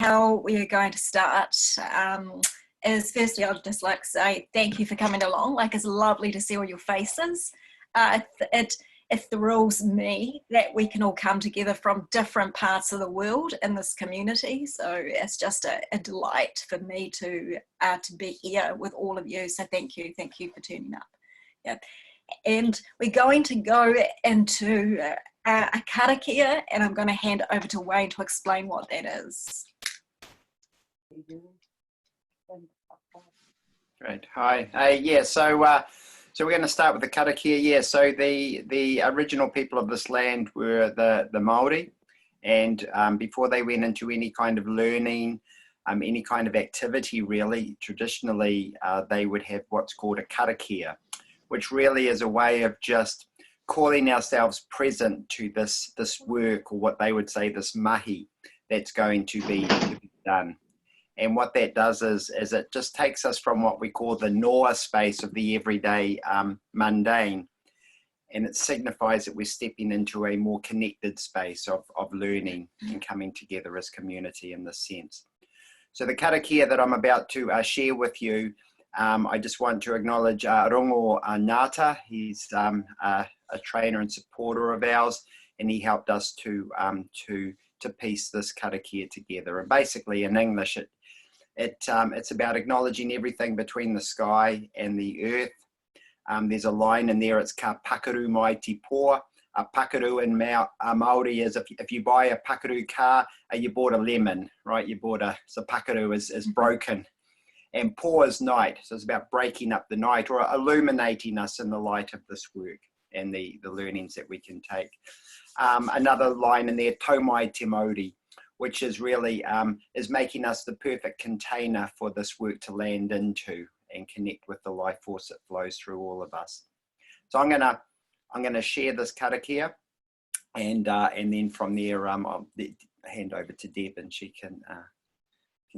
how we are going to start is firstly, I'd just like to say thank you for coming along. Like, it's lovely to see all your faces. It thrills me that we can all come together from different parts of the world in this community. So it's just a delight for me to be here with all of you. So thank you for turning up. Yeah. And we're going to go into a karakia, and I'm going to hand it over to Wayne to explain what that is. Great. Hi. Yeah. So we're going to start with the karakia. Yeah. So the original people of this land were the Māori, and before they went into any kind of learning, any kind of activity, really, traditionally they would have what's called a karakia, which really is a way of just calling ourselves present to this work, or what they would say, this mahi that's going to be done. And what that does is it just takes us from what we call the noa space of the everyday mundane, and it signifies that we're stepping into a more connected space of learning and coming together as community in this sense. So the karakia that I'm about to share with you, I just want to acknowledge Rongo Ngata. He's a trainer and supporter of ours, and he helped us to piece this karakia together. And basically, in English, it's about acknowledging everything between the sky and the earth. There's a line in there, it's ka pakaru mai te po. A pakaru in Māori is if you buy a pakaru car, you bought a lemon, right? So pakaru is broken. And po is night, so it's about breaking up the night or illuminating us in the light of this work and the learnings that we can take. Another line in there, taumai te mauri, which is really is making us the perfect container for this work to land into and connect with the life force that flows through all of us. So I'm gonna share this karakia, and then from there I'll hand over to Deb, and she can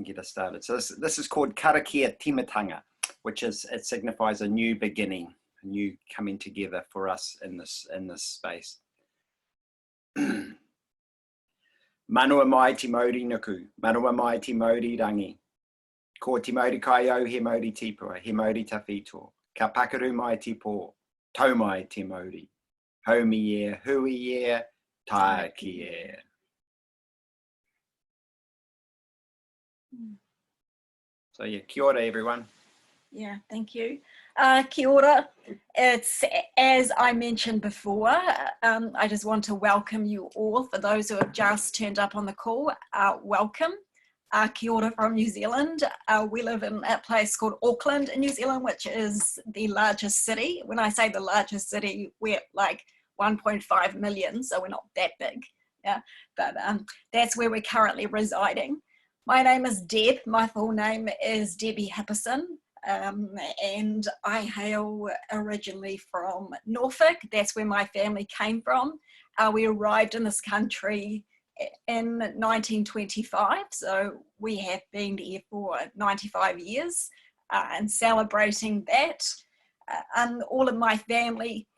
get us started. So this is called karakia timatanga, which it signifies a new beginning, a new coming together for us in this space. Manua mai te mauri nuku, manua mai te mauri rangi. Ko te mauri kai au he mauri tipua, he mauri tawhito. Ka pakaru mai te po, tau mai te mauri. Haumi e, hui e, taiki e. So yeah, kia ora everyone. Yeah, thank you. Kia ora. It's, as I mentioned before, I just want to welcome you all. For those who have just turned up on the call, welcome. Kia ora from New Zealand. We live in a place called Auckland in New Zealand, which is the largest city. When I say the largest city, we're like 1.5 million, so we're not that big. Yeah, but that's where we're currently residing. My name is Deb. My full name is Debbie Hipperson. And I hail originally from Norfolk. That's where my family came from. We arrived in this country in 1925, so we have been here for 95 years and celebrating that. And all of my family,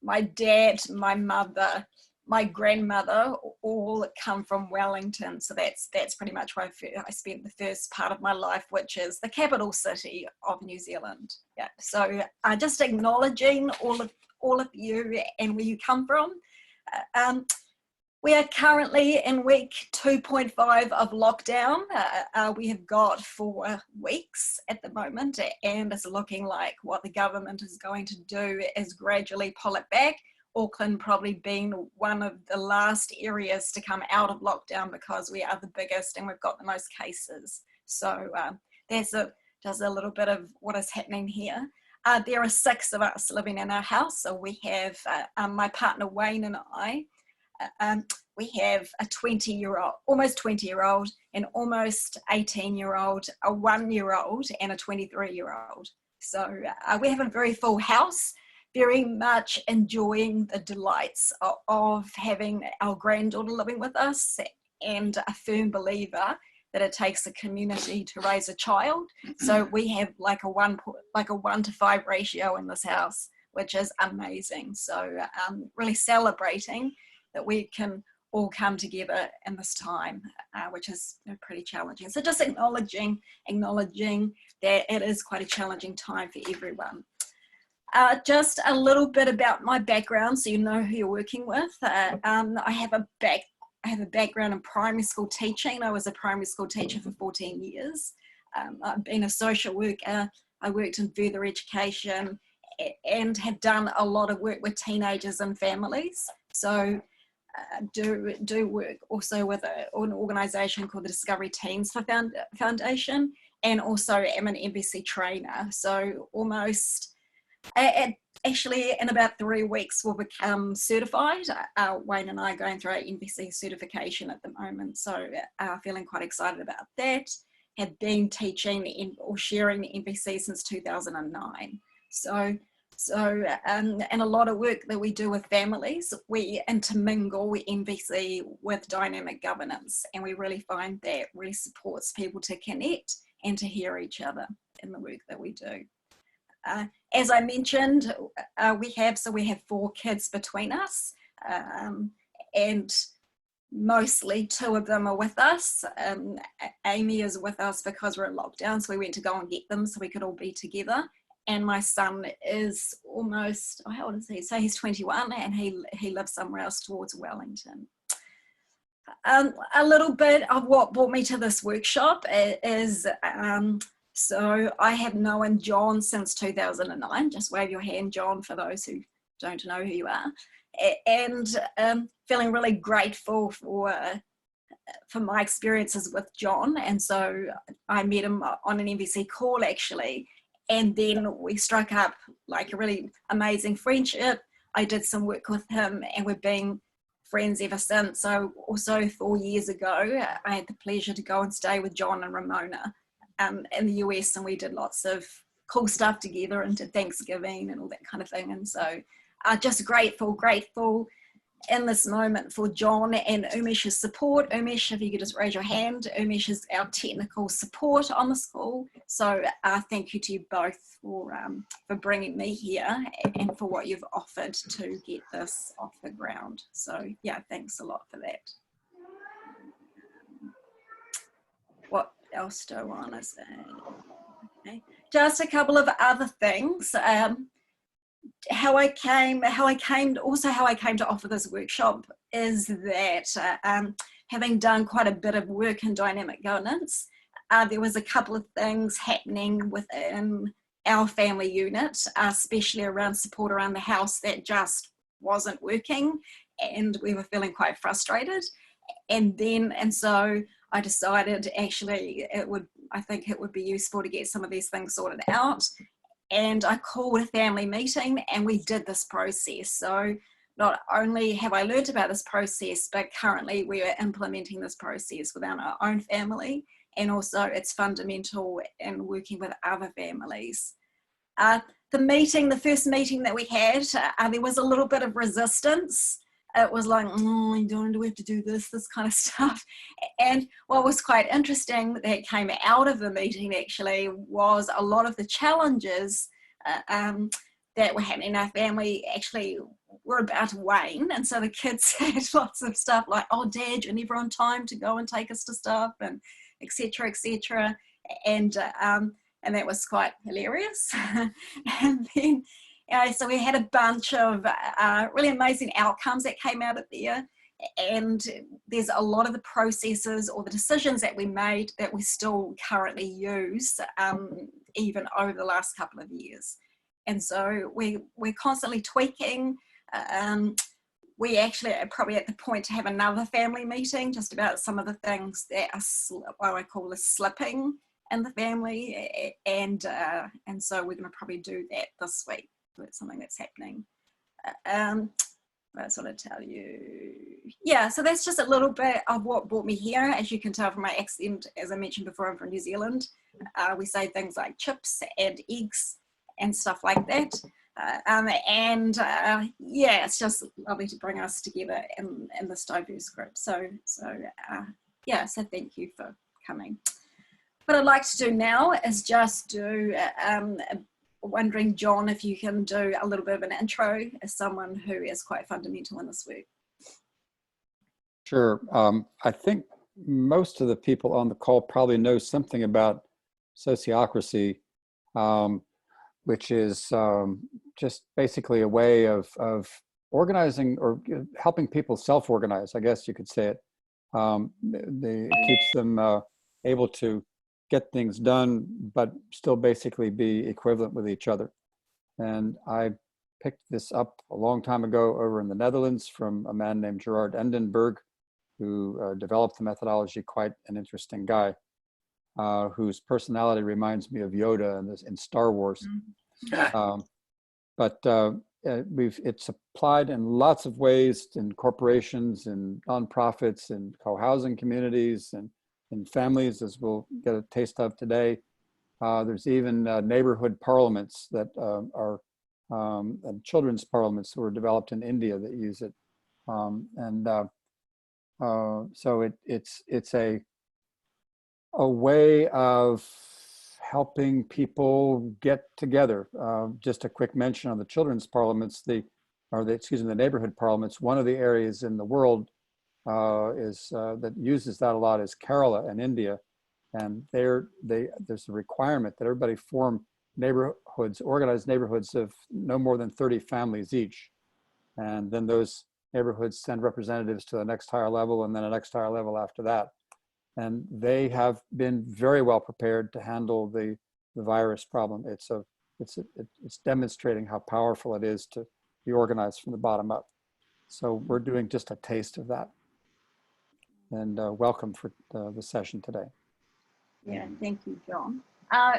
my dad, my mother, my grandmother, all come from Wellington, so that's pretty much where I spent the first part of my life, which is the capital city of New Zealand. Yeah, so just acknowledging all of you and where you come from. We are currently in week 2.5 of lockdown. We have got 4 weeks at the moment, and it's looking like what the government is going to do is gradually pull it back. Auckland probably being one of the last areas to come out of lockdown because we are the biggest and we've got the most cases. So that's just a little bit of what is happening here. There are 6 of us living in our house. So we have my partner Wayne and I. We have a 20-year-old, almost 20-year-old, an almost 18-year-old, a 1-year-old, and a 23-year-old. So we have a very full house. Very much enjoying the delights of having our granddaughter living with us, and a firm believer that it takes a community to raise a child. So we have like a 1 to 5 ratio in this house, which is amazing. So really celebrating that we can all come together in this time, which is pretty challenging. So just acknowledging that it is quite a challenging time for everyone. Just a little bit about my background, so you know who you're working with. I have a background in primary school teaching. I was a primary school teacher for 14 years. I've been a social worker. I worked in further education and have done a lot of work with teenagers and families. So do work also with an organisation called the Discovery Teams for Foundation, and also am an NVC trainer. So almost, actually in about 3 weeks we'll become certified. Wayne and I are going through our NVC certification at the moment, so feeling quite excited about that. Have been teaching or sharing the NVC since 2009. And a lot of work that we do with families, we intermingle NVC with dynamic governance, and we really find that really supports people to connect and to hear each other in the work that we do. As I mentioned, we have 4 kids between us, and mostly 2 of them are with us. Amy is with us because we're in lockdown, so we went to go and get them so we could all be together. And my son is almost, how old is he? So he's 21, and he lives somewhere else towards Wellington. A little bit of what brought me to this workshop is, so I have known John since 2009. Just wave your hand, John, for those who don't know who you are. And feeling really grateful for my experiences with John. And so I met him on an NVC call, actually. And then we struck up like a really amazing friendship. I did some work with him, and we've been friends ever since. So also 4 years ago, I had the pleasure to go and stay with John and Ramona in the US, and we did lots of cool stuff together and did Thanksgiving and all that kind of thing. And so just grateful in this moment for John and Umesh's support. Umesh, if you could just raise your hand. Umesh is our technical support on the school. So thank you to you both for bringing me here and for what you've offered to get this off the ground. So yeah, thanks a lot for that. What else do I want to say? Okay. Just a couple of other things. How I came to offer this workshop is that having done quite a bit of work in dynamic governance, there was a couple of things happening within our family unit, especially around support around the house, that just wasn't working, and we were feeling quite frustrated. And so I decided actually I think it would be useful to get some of these things sorted out. And I called a family meeting, and we did this process. So not only have I learned about this process, but currently we are implementing this process within our own family, and also it's fundamental in working with other families. The first meeting that we had, there was a little bit of resistance. It was like, do we have to do this kind of stuff? And what was quite interesting that came out of the meeting actually was a lot of the challenges that were happening in our family actually were about to wane. And so the kids had lots of stuff like, oh, Dad, you're never on time to go and take us to stuff, and et cetera, et cetera. And that was quite hilarious. And then, so we had a bunch of really amazing outcomes that came out of there, and there's a lot of the processes or the decisions that we made that we still currently use even over the last couple of years. And so we're constantly tweaking. We actually are probably at the point to have another family meeting just about some of the things that are what I call slipping in the family, and so we're going to probably do that this week. It's something that's happening. I just want to tell you, yeah, so that's just a little bit of what brought me here. As you can tell from my accent, as I mentioned before, I'm from New Zealand. We say things like chips and eggs and stuff like that. Yeah, it's just lovely to bring us together in this diverse group. So yeah, so thank you for coming. What I'd like to do now is just do wondering, John, if you can do a little bit of an intro as someone who is quite fundamental in this work. Sure. I think most of the people on the call probably know something about sociocracy, which is just basically a way of organizing or helping people self-organize, I guess you could say it. It keeps them able to get things done, but still basically be equivalent with each other. And I picked this up a long time ago over in the Netherlands from a man named Gerard Endenberg, who developed the methodology, quite an interesting guy, whose personality reminds me of Yoda in Star Wars. But it's applied in lots of ways in corporations and nonprofits and co-housing communities and in families, as we'll get a taste of today. There's even neighborhood parliaments that are and children's parliaments that were developed in India that use it. So it's a way of helping people get together. Just a quick mention on the children's parliaments, the neighborhood parliaments. One of the areas in the world that uses that a lot is Kerala in India, and there's a requirement that everybody form organized neighborhoods of no more than 30 families each, and then those neighborhoods send representatives to the next higher level, and then the next higher level after that. And they have been very well prepared to handle the virus problem. It's demonstrating how powerful it is to be organized from the bottom up. So we're doing just a taste of that. And welcome for the session today. Yeah, thank you, John.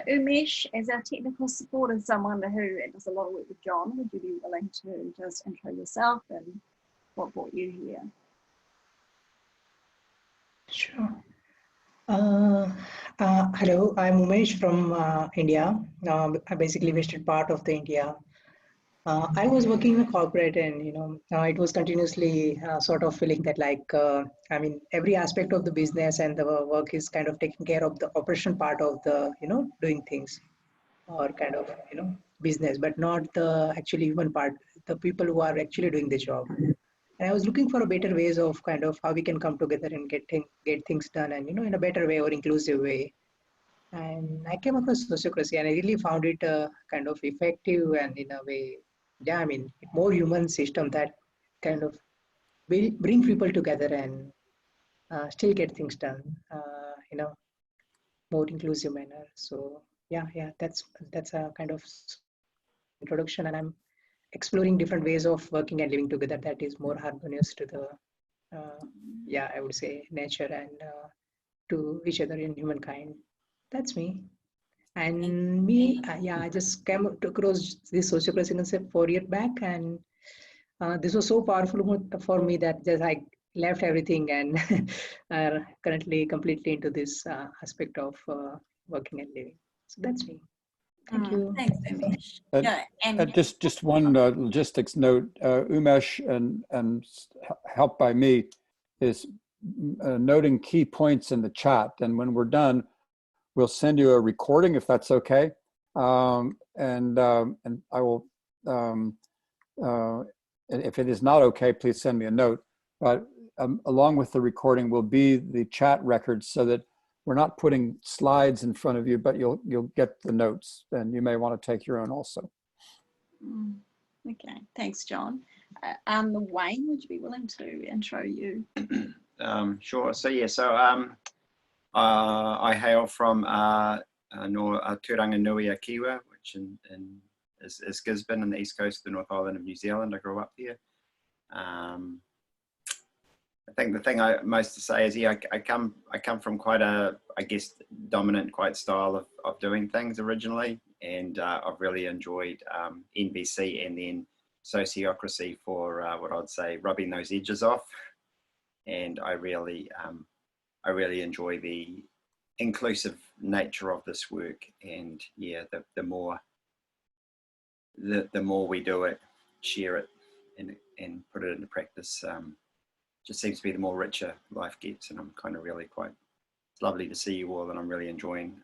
Umesh, as our technical support and someone who does a lot of work with John, would you be willing to just intro yourself and what brought you here? Sure. Hello, I'm Umesh from India. I basically visited part of the India. I was working in a corporate, and it was continuously sort of feeling that every aspect of the business and the work is kind of taking care of the operation part of the doing things, or kind of business, but not the actually human part, the people who are actually doing the job. And I was looking for a better ways of kind of how we can come together and get things done, and in a better way or inclusive way. And I came across Sociocracy, and I really found it kind of effective, and in a way, more human system that kind of will bring people together and still get things done in a more inclusive manner. So yeah, that's a kind of introduction, and I'm exploring different ways of working and living together that is more harmonious to the I would say nature and to each other in humankind. That's me. And me, I just came across this sociocracy concept 4 years back, and this was so powerful for me that just I left everything and are currently completely into this aspect of working and living. So that's me. Thank you. Thanks, Umesh. And just one logistics note, Umesh and helped by me is noting key points in the chat, and when we're done, we'll send you a recording if that's okay, and I will. If it is not okay, please send me a note. But along with the recording will be the chat records, so that we're not putting slides in front of you, but you'll get the notes, and you may want to take your own also. Okay, thanks, John. Wayne, would you be willing to intro you? Sure. I hail from Turanga Nui a Kiwa, which is Gisborne on the east coast of the North Island of New Zealand. I grew up there. I think the thing I most to say is, I come from quite a, I guess, dominant style of doing things originally, and I've really enjoyed NBC and then Sociocracy for what I'd say rubbing those edges off, and I really enjoy the inclusive nature of this work, and the more we do it, share it, and put it into practice, just seems to be the more richer life gets. And I'm kind of really it's lovely to see you all, and I'm really enjoying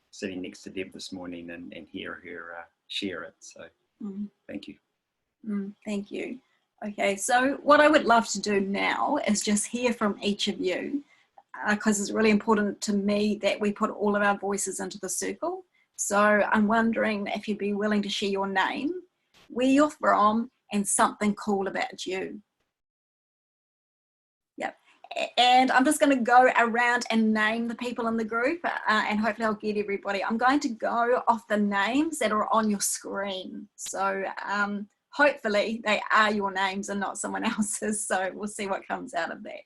sitting next to Deb this morning and hear her share it. So thank you. Thank you. Okay, so what I would love to do now is just hear from each of you, because it's really important to me that we put all of our voices into the circle. So I'm wondering if you'd be willing to share your name, where you're from, and something cool about you. Yep. And I'm just going to go around and name the people in the group, and hopefully I'll get everybody. I'm going to go off the names that are on your screen. So hopefully they are your names and not someone else's. So we'll see what comes out of that.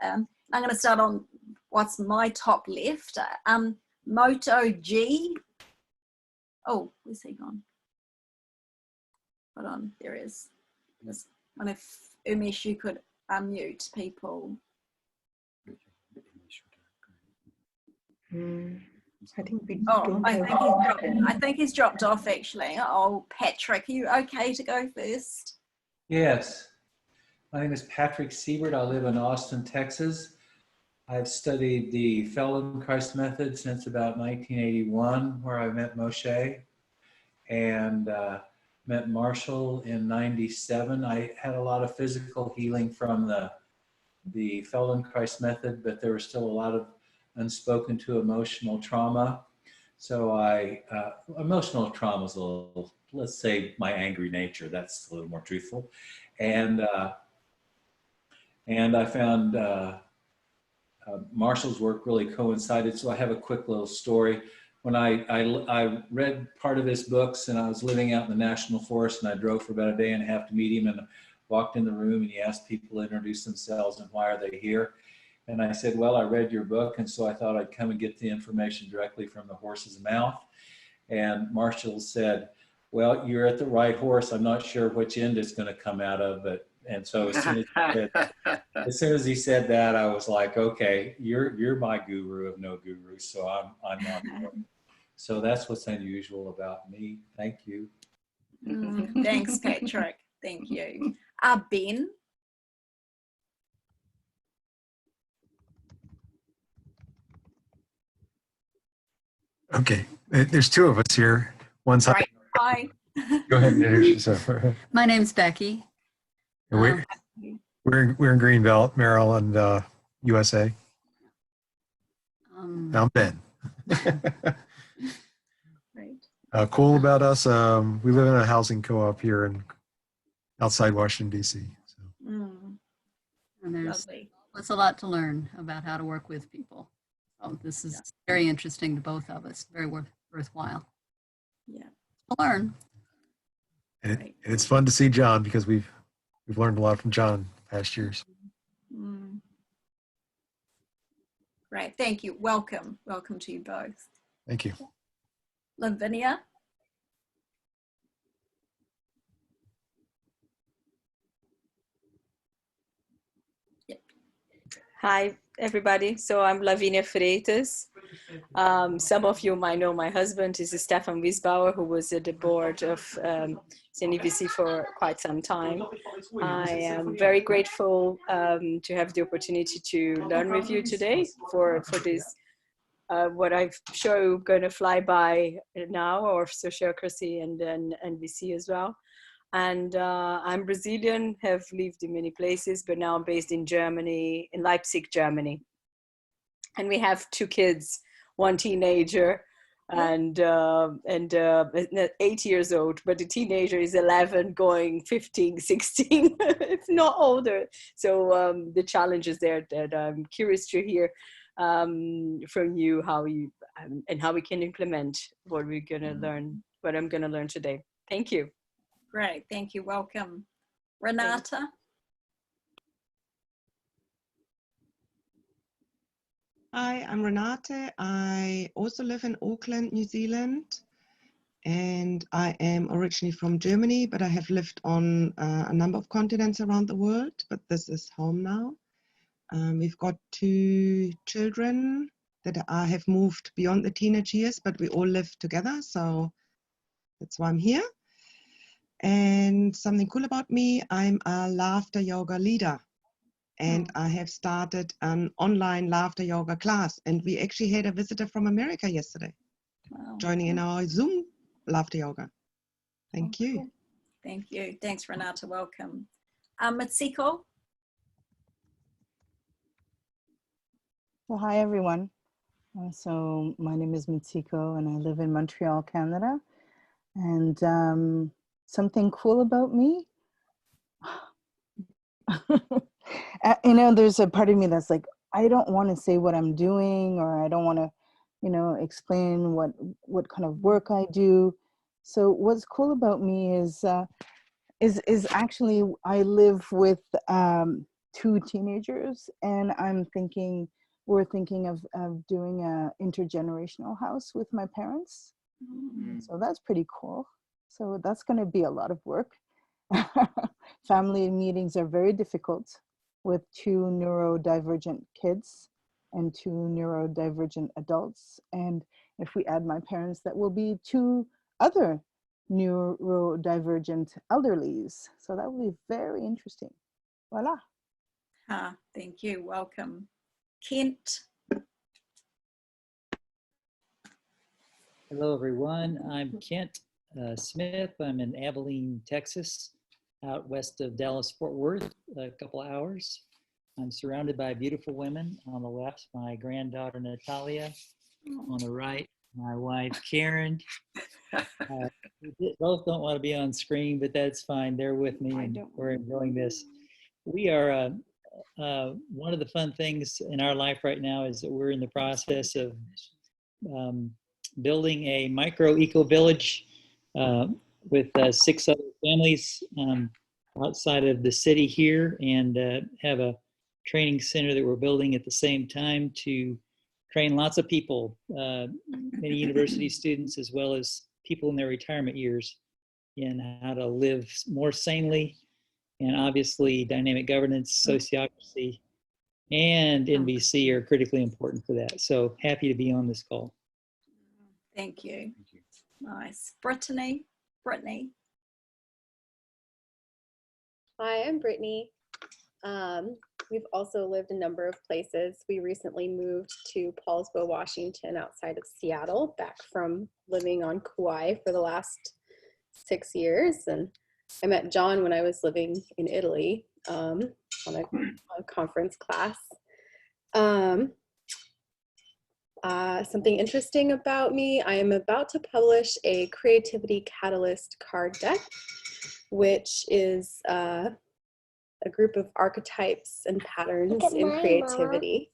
I'm going to start on what's my top left. Moto G. Oh, where's he gone? Hold on, there he is. I wonder if Umesh, you could unmute people. I think we Oh, I think he's dropped off actually. Oh, Patrick, are you okay to go first? Yes. My name is Patrick Siebert. I live in Austin, Texas. I've studied the Feldenkrais method since about 1981, where I met Moshe, and met Marshall in 97. I had a lot of physical healing from the Feldenkrais method, but there was still a lot of unspoken to emotional trauma. So emotional trauma is a little, let's say my angry nature, that's a little more truthful. And I found Marshall's work really coincided. So I have a quick little story. When I read part of his books, and I was living out in the National Forest, and I drove for about a day and a half to meet him, and walked in the room, and he asked people to introduce themselves and why are they here. And I said, well, I read your book, and so I thought I'd come and get the information directly from the horse's mouth. And Marshall said, well, you're at the right horse. I'm not sure which end it's going to come out of, but, and so as soon as he said that, I was like, okay, you're my guru of no gurus, so I'm on board. So that's what's unusual about me. Thank you. Thanks, Patrick. Thank you. Ben. Okay, there's two of us here. One side. Right. Hi. Go ahead and introduce yourself. My name's Becky. We're in Greenbelt, Maryland, USA. I'm Ben. Right. Cool about us. We live in a housing co-op here outside Washington, D.C. So. And there's Lovely. a lot to learn about how to work with people. So this is very interesting to both of us. Very worthwhile. Yeah. To learn. And it's fun to see John because we've learned a lot from John past years. Great. Thank you. Welcome. Welcome to you both. Thank you. Lavinia. Hi, everybody. So I'm Lavinia Freitas. Some of you might know my husband is Stefan Wiesbauer, who was at the board of CNEVC for quite some time. I am very grateful to have the opportunity to learn with you today for this, what I'm sure we're going to fly by now, or Sociocracy and then NVC as well. And I'm Brazilian, have lived in many places, but now I'm based in Germany, in Leipzig, Germany. And we have 2 kids, 1 teenager and 8 years old, but the teenager is 11 going 15, 16, if not older. So the challenge is there that I'm curious to hear from you, how you and how we can implement what we're going to learn, what I'm going to learn today. Thank you. Great. Thank you. Welcome. Renata. Hi, I'm Renate. I also live in Auckland, New Zealand, and I am originally from Germany, but I have lived on a number of continents around the world, but this is home now. We've got 2 children that I have moved beyond the teenage years, but we all live together, so that's why I'm here. And something cool about me, I'm a laughter yoga leader. And I have started an online laughter yoga class. And we actually had a visitor from America yesterday, joining in our Zoom laughter yoga. Thank you. Cool. Thank you. Thanks, Renata. Welcome. Mitsuko. Well, hi, everyone. So my name is Mitsuko, and I live in Montreal, Canada. And something cool about me, you know, there's a part of me that's like, I don't want to say what I'm doing, or I don't want to, you know, explain what kind of work I do. So what's cool about me is actually I live with 2 teenagers, and we're thinking of doing a intergenerational house with my parents. So that's pretty cool. So that's going to be a lot of work. Family meetings are very difficult with 2 neurodivergent kids and 2 neurodivergent adults. And if we add my parents, that will be 2 other neurodivergent elderlies. So that will be very interesting. Voila. Thank you. Welcome. Kent. Hello, everyone. I'm Kent Smith. I'm in Abilene, Texas, out west of Dallas-Fort Worth, a couple of hours. I'm surrounded by beautiful women. On the left, my granddaughter, Natalia. On the right, my wife, Karen. We both don't want to be on screen, but that's fine. They're with me, and we're enjoying this. We are, one of the fun things in our life right now is that we're in the process of building a micro eco village with 6 other families outside of the city here, and have a training center that we're building at the same time to train lots of people, many university students as well as people in their retirement years, in how to live more sanely. And obviously dynamic governance, sociocracy, and NVC are critically important for that. So happy to be on this call. Thank you. Nice. Brittany. Hi, I'm Brittany. We've also lived a number of places. We recently moved to Paulsbo, Washington, outside of Seattle, back from living on Kauai for the last 6 years. And I met John when I was living in Italy on a conference class. Something interesting about me, I am about to publish a Creativity Catalyst card deck, which is a group of archetypes and patterns in creativity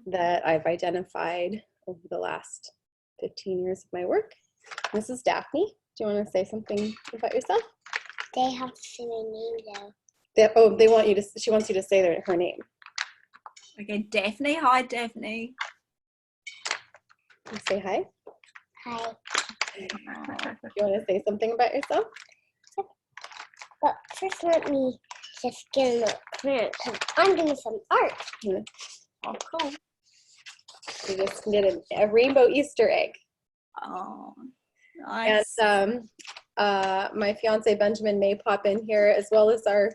that I've identified over the last 15 years of my work. This is Daphne. Do you want to say something about yourself? They have to say my name though. They want you to. She wants you to say her name. Okay, Daphne. Hi, Daphne. Say hi. Hi. Do you want to say something about yourself? But first, let me just get a little print because I'm doing some art. Oh, cool. We just did a rainbow Easter egg. Oh, nice. And my fiance Benjamin may pop in here, as well as our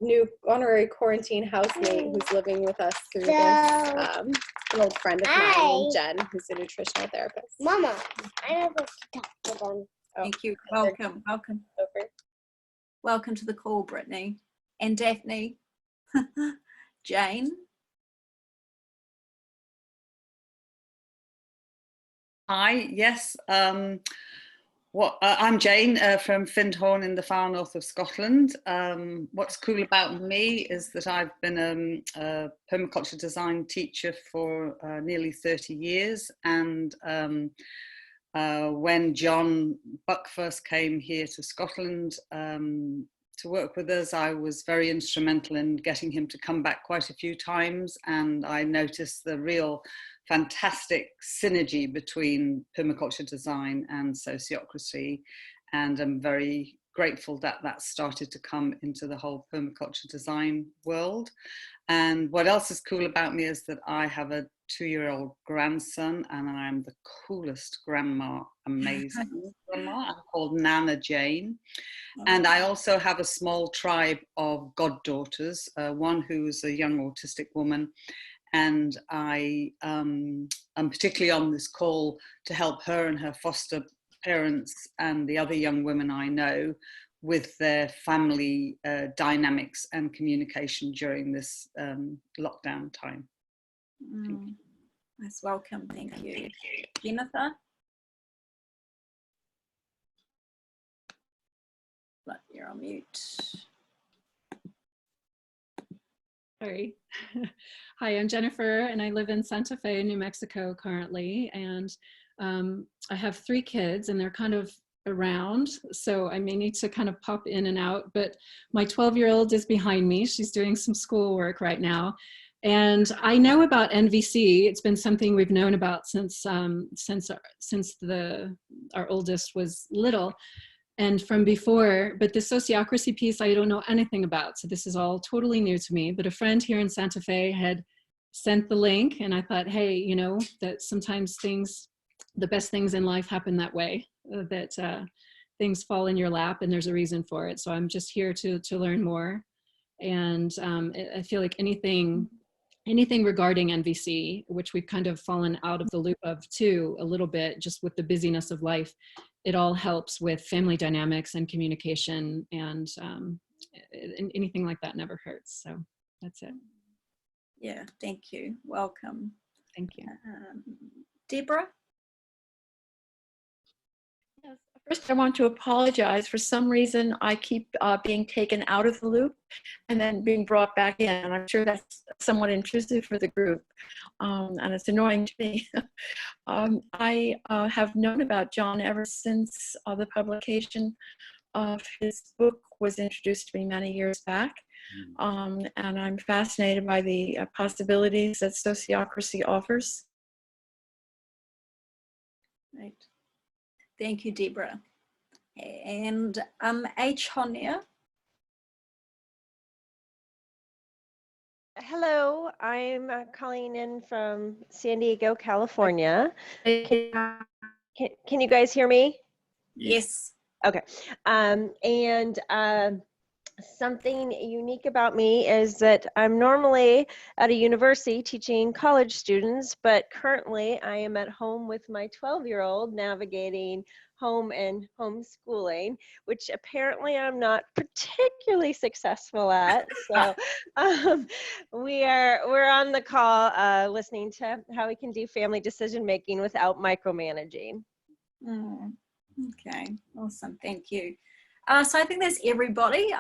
new honorary quarantine housemate who's living with us through this. An old friend of mine named Jen, who's a nutritional therapist. Mama, I'm supposed to talk to them. Thank you. Welcome. Welcome. Over. Welcome to the call, Brittany. And Daphne. Jane. Hi, yes. I'm Jane from Findhorn in the far north of Scotland. What's cool about me is that I've been a permaculture design teacher for nearly 30 years. And when John Buck first came here to Scotland to work with us, I was very instrumental in getting him to come back quite a few times. And I noticed the real fantastic synergy between permaculture design and sociocracy, and I'm very grateful that that started to come into the whole permaculture design world. And what else is cool about me is that I have a 2-year-old grandson, and I am the coolest grandma, amazing grandma. I'm called Nana Jane. And I also have a small tribe of goddaughters, one who's a young autistic woman. And I am particularly on this call to help her and her foster parents and the other young women I know with their family dynamics and communication during this lockdown time. Most welcome, thank you. Jennifer? You're on mute. Sorry. Hi, I'm Jennifer, and I live in Santa Fe, New Mexico currently. And I have 3 kids, and they're kind of around, so I may need to kind of pop in and out. But my 12-year-old is behind me. She's doing some schoolwork right now. And I know about NVC. It's been something we've known about since our oldest was little. And from before, but the sociocracy piece, I don't know anything about. So this is all totally new to me. But a friend here in Santa Fe had sent the link, and I thought, hey, you know, that sometimes the best things in life happen that way, that things fall in your lap and there's a reason for it. So I'm just here to learn more. And I feel like anything regarding NVC, which we've kind of fallen out of the loop of too a little bit, just with the busyness of life, it all helps with family dynamics and communication, and anything like that never hurts. So that's it. Yeah, thank you. Welcome. Thank you. Deborah? Yes. First, I want to apologize. For some reason, I keep being taken out of the loop and then being brought back in. And I'm sure that's somewhat intrusive for the group, and it's annoying to me. I have known about John ever since the publication of his book was introduced to me many years back. And I'm fascinated by the possibilities that Sociocracy offers. Right. Thank you, Deborah. And H. Honia. Hello, I'm calling in from San Diego, California. Can you guys hear me? Yes. Okay. Something unique about me is that I'm normally at a university teaching college students, but currently I am at home with my 12-year-old navigating home and homeschooling, which apparently I'm not particularly successful at. So we're on the call listening to how we can do family decision making without micromanaging. Okay, awesome, thank you. So I think that's everybody.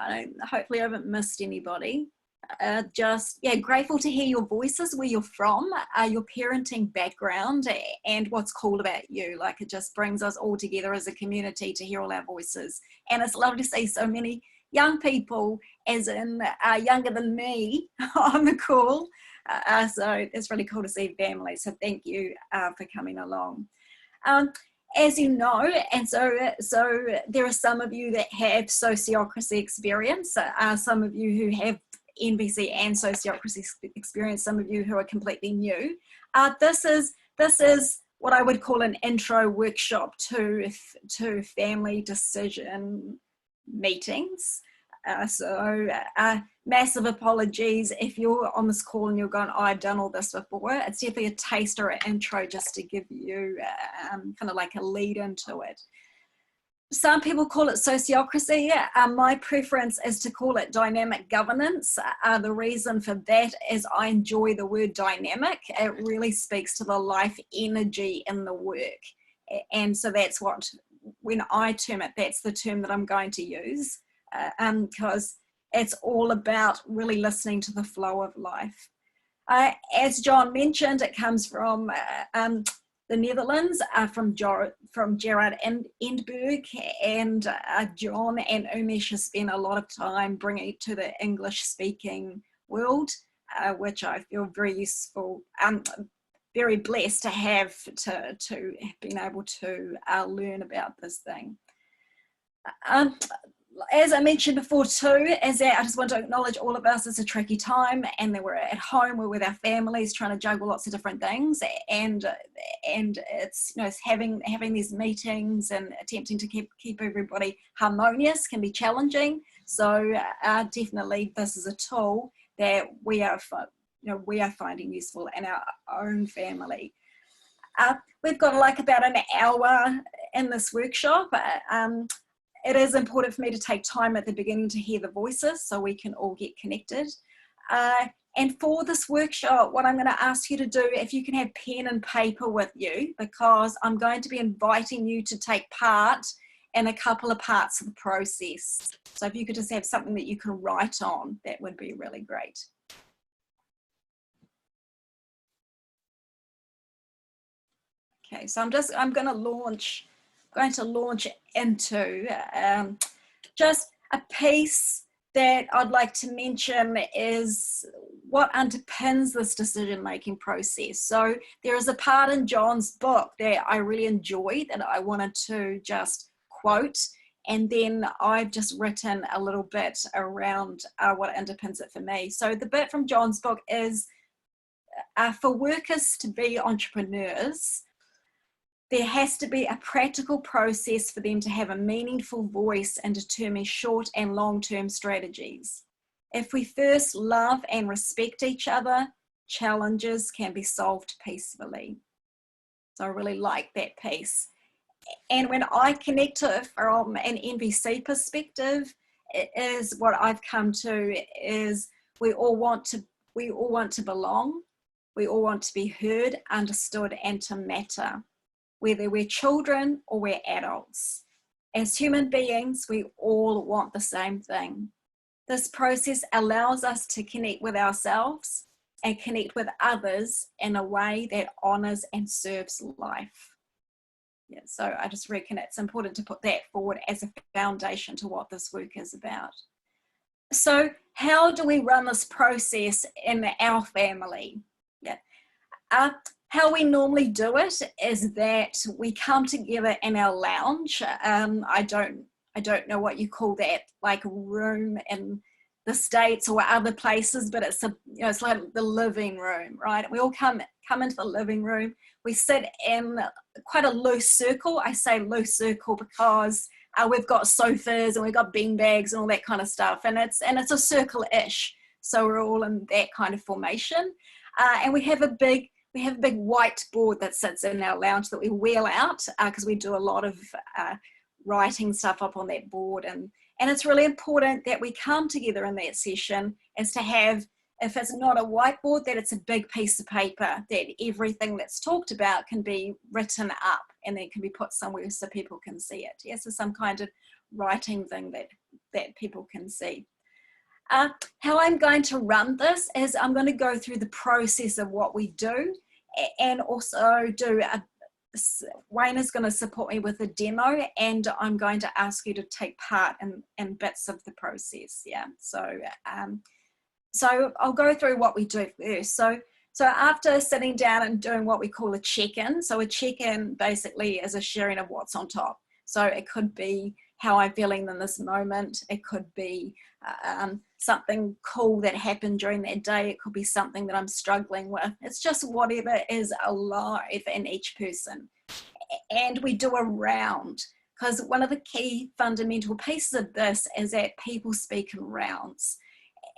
Hopefully I haven't missed anybody. Grateful to hear your voices, where you're from, your parenting background, and what's cool about you. Like, it just brings us all together as a community to hear all our voices. And it's lovely to see so many young people, as in younger than me, on the call. So it's really cool to see families. So thank you for coming along. As you know, and so there are some of you that have sociocracy experience, some of you who have NVC and sociocracy experience, some of you who are completely new. This is what I would call an intro workshop to family decision meetings. Massive apologies if you're on this call and you're going, oh, I've done all this before. It's definitely a taster or intro just to give you kind of like a lead into it. Some people call it sociocracy. My preference is to call it dynamic governance. The reason for that is I enjoy the word dynamic. It really speaks to the life energy in the work. And so that's what, when I term it, that's the term that I'm going to use. Because it's all about really listening to the flow of life. As John mentioned, it comes from the Netherlands, from Gerard Endberg, and John and Umesh have spent a lot of time bringing it to the English-speaking world, which I feel very useful, very blessed to have been able to learn about this thing. As I mentioned before too, I just want to acknowledge all of us. It's a tricky time, and that we're at home, we're with our families, trying to juggle lots of different things, and it's, you know, it's having these meetings and attempting to keep everybody harmonious can be challenging. So definitely, this is a tool that we are finding useful in our own family. We've got like about an hour in this workshop. it is important for me to take time at the beginning to hear the voices so we can all get connected. And for this workshop, what I'm going to ask you to do, if you can have pen and paper with you, because I'm going to be inviting you to take part in a couple of parts of the process. So if you could just have something that you can write on, that would be really great. Okay, so I'm going to launch into just a piece that I'd like to mention is what underpins this decision-making process. So there is a part in John's book that I really enjoyed that I wanted to just quote, and then I've just written a little bit around what underpins it for me. So the bit from John's book is, for workers to be entrepreneurs, there has to be a practical process for them to have a meaningful voice and determine short and long-term strategies. If we first love and respect each other, challenges can be solved peacefully. So I really like that piece. And when I connect to it from an NVC perspective, it is what I've come to is we all want to belong. We all want to be heard, understood, and to matter, whether we're children or we're adults. As human beings, we all want the same thing. This process allows us to connect with ourselves and connect with others in a way that honors and serves life. Yeah, so I just reckon it's important to put that forward as a foundation to what this work is about. So how do we run this process in our family? Yeah. How we normally do it is that we come together in our lounge. I don't know what you call that, like a room in the States or other places, but it's it's like the living room, right? We all come into the living room. We sit in quite a loose circle. I say loose circle because we've got sofas and we've got bean bags and all that kind of stuff, and it's a circle-ish. So we're all in that kind of formation, and we have a big whiteboard that sits in our lounge that we wheel out because we do a lot of writing stuff up on that board, and it's really important that we come together in that session is to have, if it's not a whiteboard, that it's a big piece of paper that everything that's talked about can be written up and then can be put somewhere so people can see it. Yes, so some kind of writing thing that people can see. How I'm going to run this is I'm going to go through the process of what we do, and also Wayne is going to support me with a demo, and I'm going to ask you to take part in bits of the process. Yeah, so I'll go through what we do first. So after sitting down and doing what we call a check-in, so a check-in basically is a sharing of what's on top. So it could be how I'm feeling in this moment. It could be something cool that happened during that day. It could be something that I'm struggling with. It's just whatever is alive in each person. And we do a round, because one of the key fundamental pieces of this is that people speak in rounds.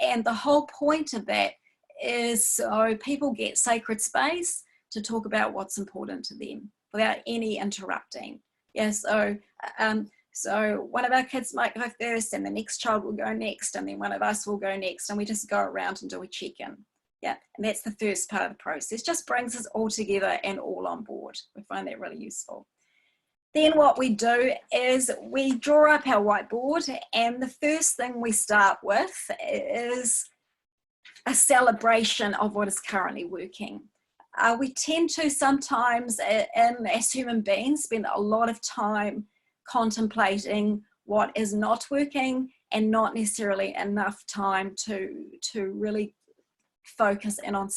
And the whole point of that is so people get sacred space to talk about what's important to them without any interrupting. Yeah, so one of our kids might go first, and the next child will go next, and then one of us will go next, and we just go around and do a check-in. Yeah, and that's the first part of the process. Just brings us all together and all on board. We find that really useful. Then what we do is we draw up our whiteboard, and the first thing we start with is a celebration of what is currently working. We tend to sometimes, as human beings, spend a lot of time contemplating what is not working and not necessarily enough time to really focus in on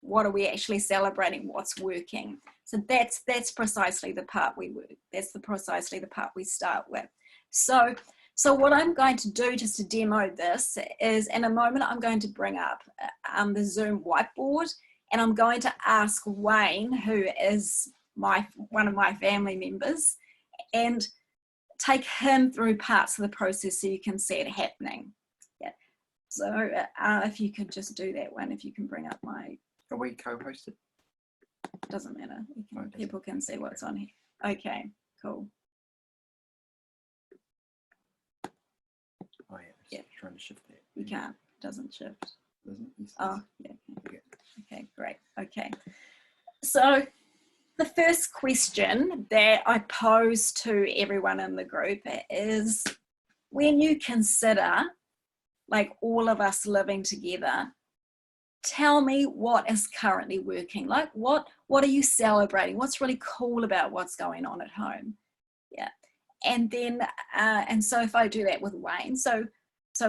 what are we actually celebrating, what's working. So that's precisely the part we work. That's precisely the part we start with. So what I'm going to do just to demo this is, in a moment, I'm going to bring up the Zoom whiteboard, and I'm going to ask Wayne, who is one of my family members, and take him through parts of the process so you can see it happening. Yeah. So if you could just do that one, if you can bring up my... Are we co-hosted? Doesn't matter. People can see what's on here. Okay, cool. Yeah. Trying to shift that. You can't. It doesn't shift. Doesn't it? Oh, yeah. Okay. Okay, great. Okay. So the first question that I pose to everyone in the group is, when you consider like all of us living together, tell me what is currently working. Like what are you celebrating? What's really cool about what's going on at home? Yeah. And then, and so if I do that with Wayne, so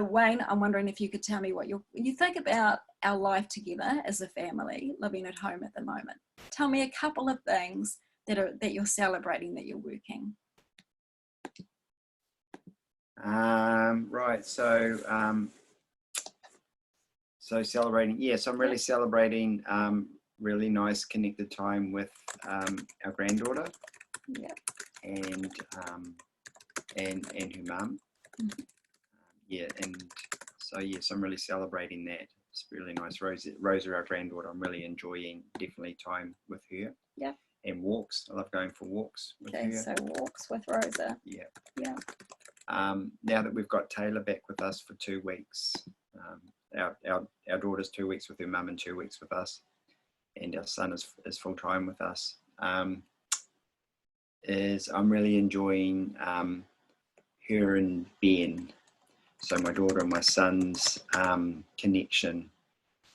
Wayne, I'm wondering if you could tell me what you think about our life together as a family, living at home at the moment. Tell me a couple of things that you're celebrating, that you're working. Right. So celebrating. Yes, I'm really celebrating really nice connected time with our granddaughter. Yeah. And her mum. Mm-hmm. Yeah, and so yes, I'm really celebrating that. It's really nice. Rosa, our granddaughter, I'm really enjoying definitely time with her. Yeah. And walks. I love going for walks with her. Okay, so walks with Rosa. Yeah. Yeah. Now that we've got Taylor back with us for 2 weeks, our daughter's 2 weeks with her mum and 2 weeks with us, and our son is full time with us. I'm really enjoying her and Ben. So my daughter and my son's connection.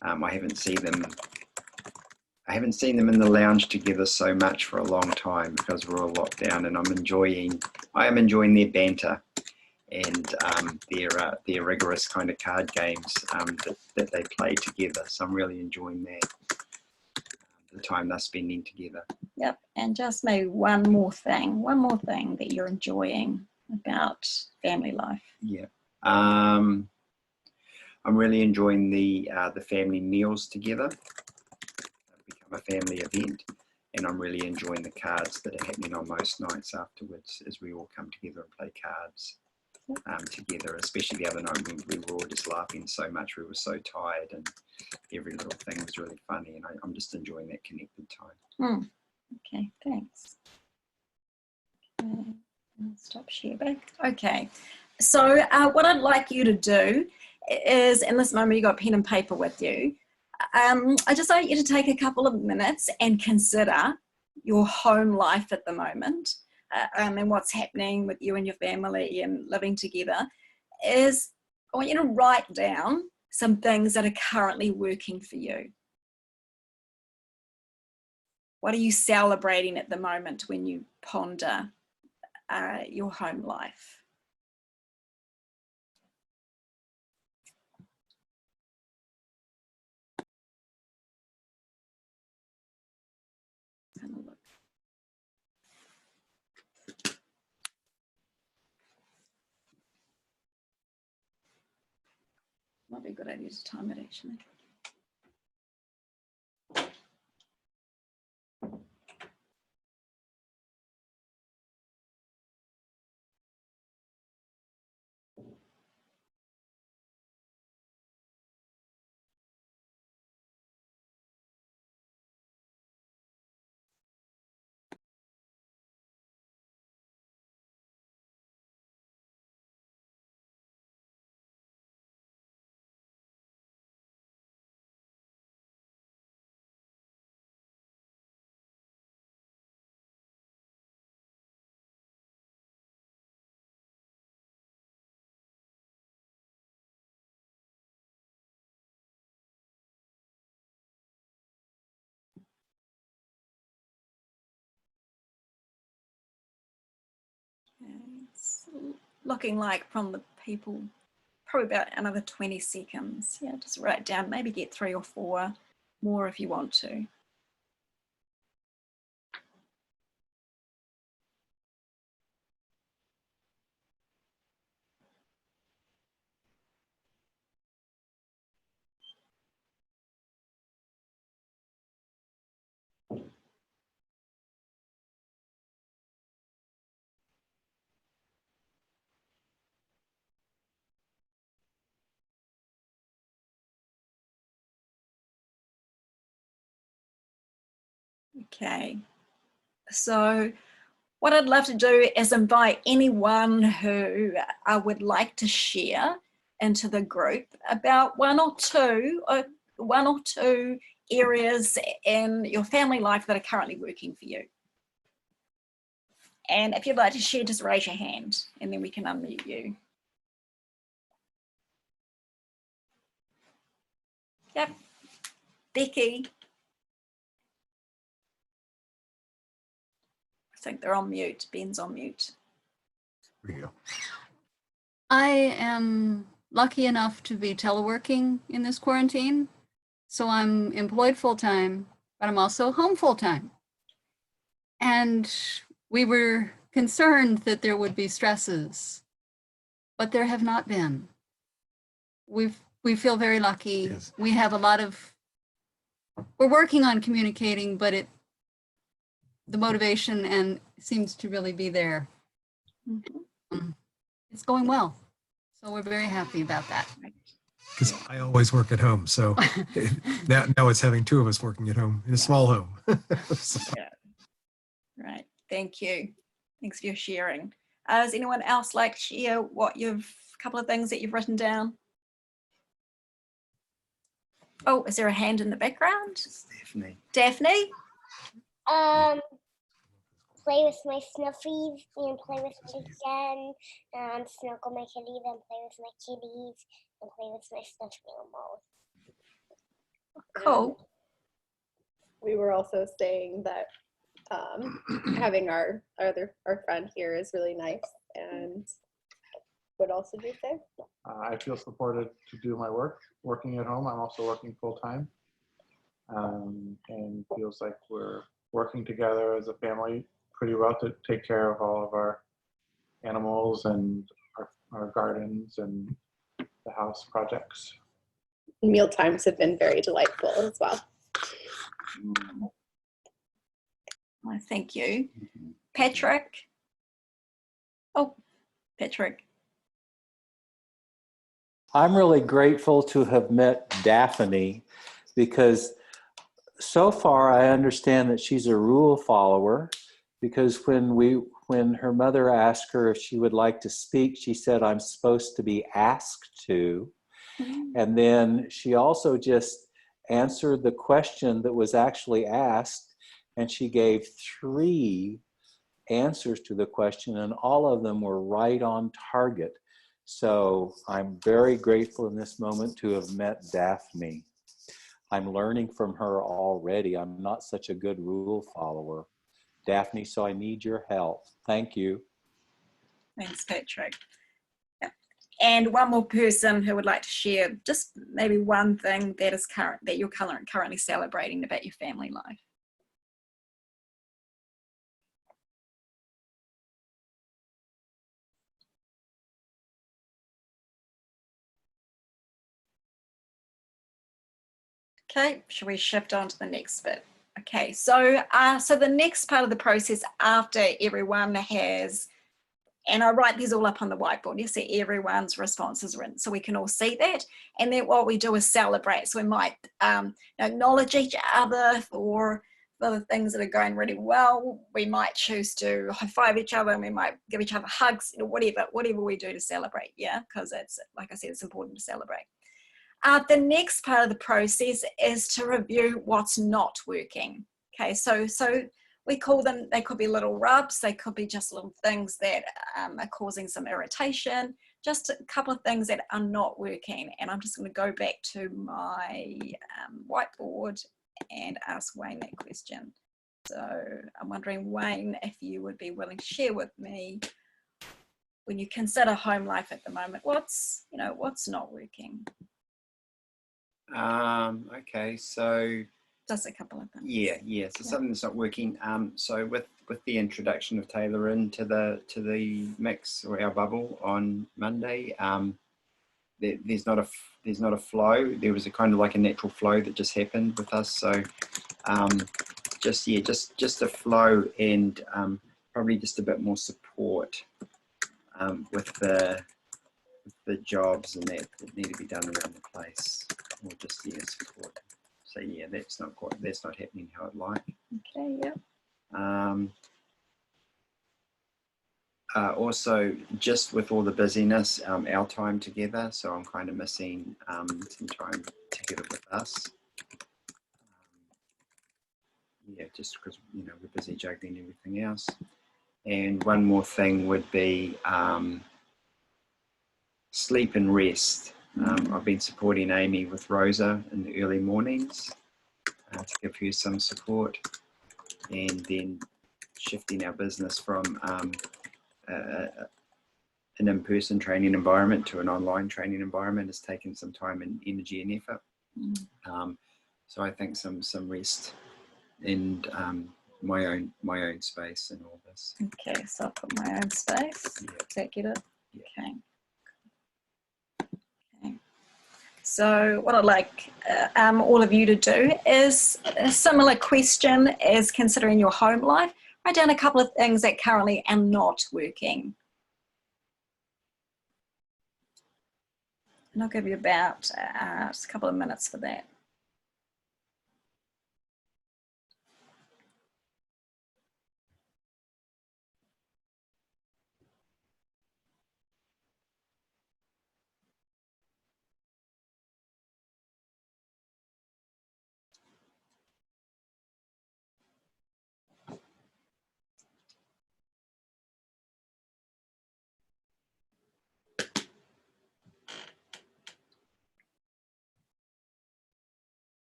I haven't seen them in the lounge together so much for a long time because we're all locked down, and I am enjoying their banter and their rigorous kind of card games that they play together. So I'm really enjoying that, the time they're spending together. Yep. And just maybe one more thing that you're enjoying about family life. Yeah. I'm really enjoying the family meals together. It's become a family event, and I'm really enjoying the cards that are happening on most nights afterwards as we all come together and play cards together. Especially the other night when we were all just laughing so much. We were so tired, and every little thing was really funny, and I'm just enjoying that connected time. Okay, thanks. Okay, I'll stop share back. Okay, so what I'd like you to do is, in this moment, you've got pen and paper with you. I just want you to take a couple of minutes and consider your home life at the moment, and what's happening with you and your family and living together. I want you to write down some things that are currently working for you. What are you celebrating at the moment when you ponder your home life? Have a look. Might be a good idea to time it actually. It's looking like from the people, probably about another 20 seconds. Yeah, just write down, maybe get 3 or 4 more if you want to. Okay, so what I'd love to do is invite anyone who would like to share into the group about one or two areas in your family life that are currently working for you. And if you'd like to share, just raise your hand and then we can unmute you. Yep. Becky. I think they're on mute. Ben's on mute. There you go. I am lucky enough to be teleworking in this quarantine. So I'm employed full-time, but I'm also home full-time. And we were concerned that there would be stresses, but there have not been. We feel very lucky. Yes. We have a lot of, we're working on communicating, but the motivation and seems to really be there. Mm-hmm. It's going well. So we're very happy about that. Because I always work at home. So now it's having two of us working at home in a small home. So. Yeah. Right. Thank you. Thanks for your sharing. Does anyone else like to share a couple of things that you've written down? Oh, is there a hand in the background? It's Daphne. Daphne? Play with my snuffies and play with my Jen and snuggle my kitties and play with my kitties and play with my stuffed animals. Cool. We were also saying that having our friend here is really nice. And what else did you say? I feel supported to do my work. Working at home, I'm also working full time, and feels like we're working together as a family pretty well to take care of all of our animals and our gardens and the house projects. Meal times have been very delightful as well. Well, thank you. Patrick? Oh, Patrick. I'm really grateful to have met Daphne because so far I understand that she's a rule follower, because when her mother asked her if she would like to speak, she said, I'm supposed to be asked to. Mm-hmm. And then she also just answered the question that was actually asked, and she gave 3 answers to the question, and all of them were right on target. So I'm very grateful in this moment to have met Daphne. I'm learning from her already. I'm not such a good rule follower, Daphne, so I need your help. Thank you. Thanks, Patrick. Yeah. And one more person who would like to share just maybe one thing that you're currently celebrating about your family life. Okay, shall we shift on to the next bit? Okay, so the next part of the process after everyone has, and I write these all up on the whiteboard, you see everyone's responses written so we can all see that. And then what we do is celebrate. So we might acknowledge each other for the things that are going really well. We might choose to high five each other, and we might give each other hugs, whatever we do to celebrate, yeah, because it's, like I said, it's important to celebrate. The next part of the process is to review what's not working. Okay, so we call them, they could be little rubs, they could be just little things that are causing some irritation, just a couple of things that are not working. And I'm just going to go back to my whiteboard and ask Wayne that question. So I'm wondering, Wayne, if you would be willing to share with me, when you consider home life at the moment, what's not working? Okay, so just a couple of things. Yeah. So something that's not working. So with the introduction of Taylor into the mix or our bubble on Monday, there's not a flow. There was a kind of like a natural flow that just happened with us. So just a flow, and probably just a bit more support with the jobs and that need to be done around the place, or just support. So yeah, that's not happening how I'd like. Okay, yeah. also, just with all the busyness, our time together. So I'm kind of missing some time together with us. Yeah, just because, you know, we're busy juggling everything else. And one more thing would be sleep and rest. I've been supporting Amy with Rosa in the early mornings to give her some support, and then shifting our business from an in-person training environment to an online training environment has taken some time and energy and effort. So I think some rest and my own space in all this. Okay, so I'll put my own space. Yeah. Does that get it? Okay. Okay. So what I'd like all of you to do is a similar question as considering your home life. Write down a couple of things that currently are not working. And I'll give you about just a couple of minutes for that.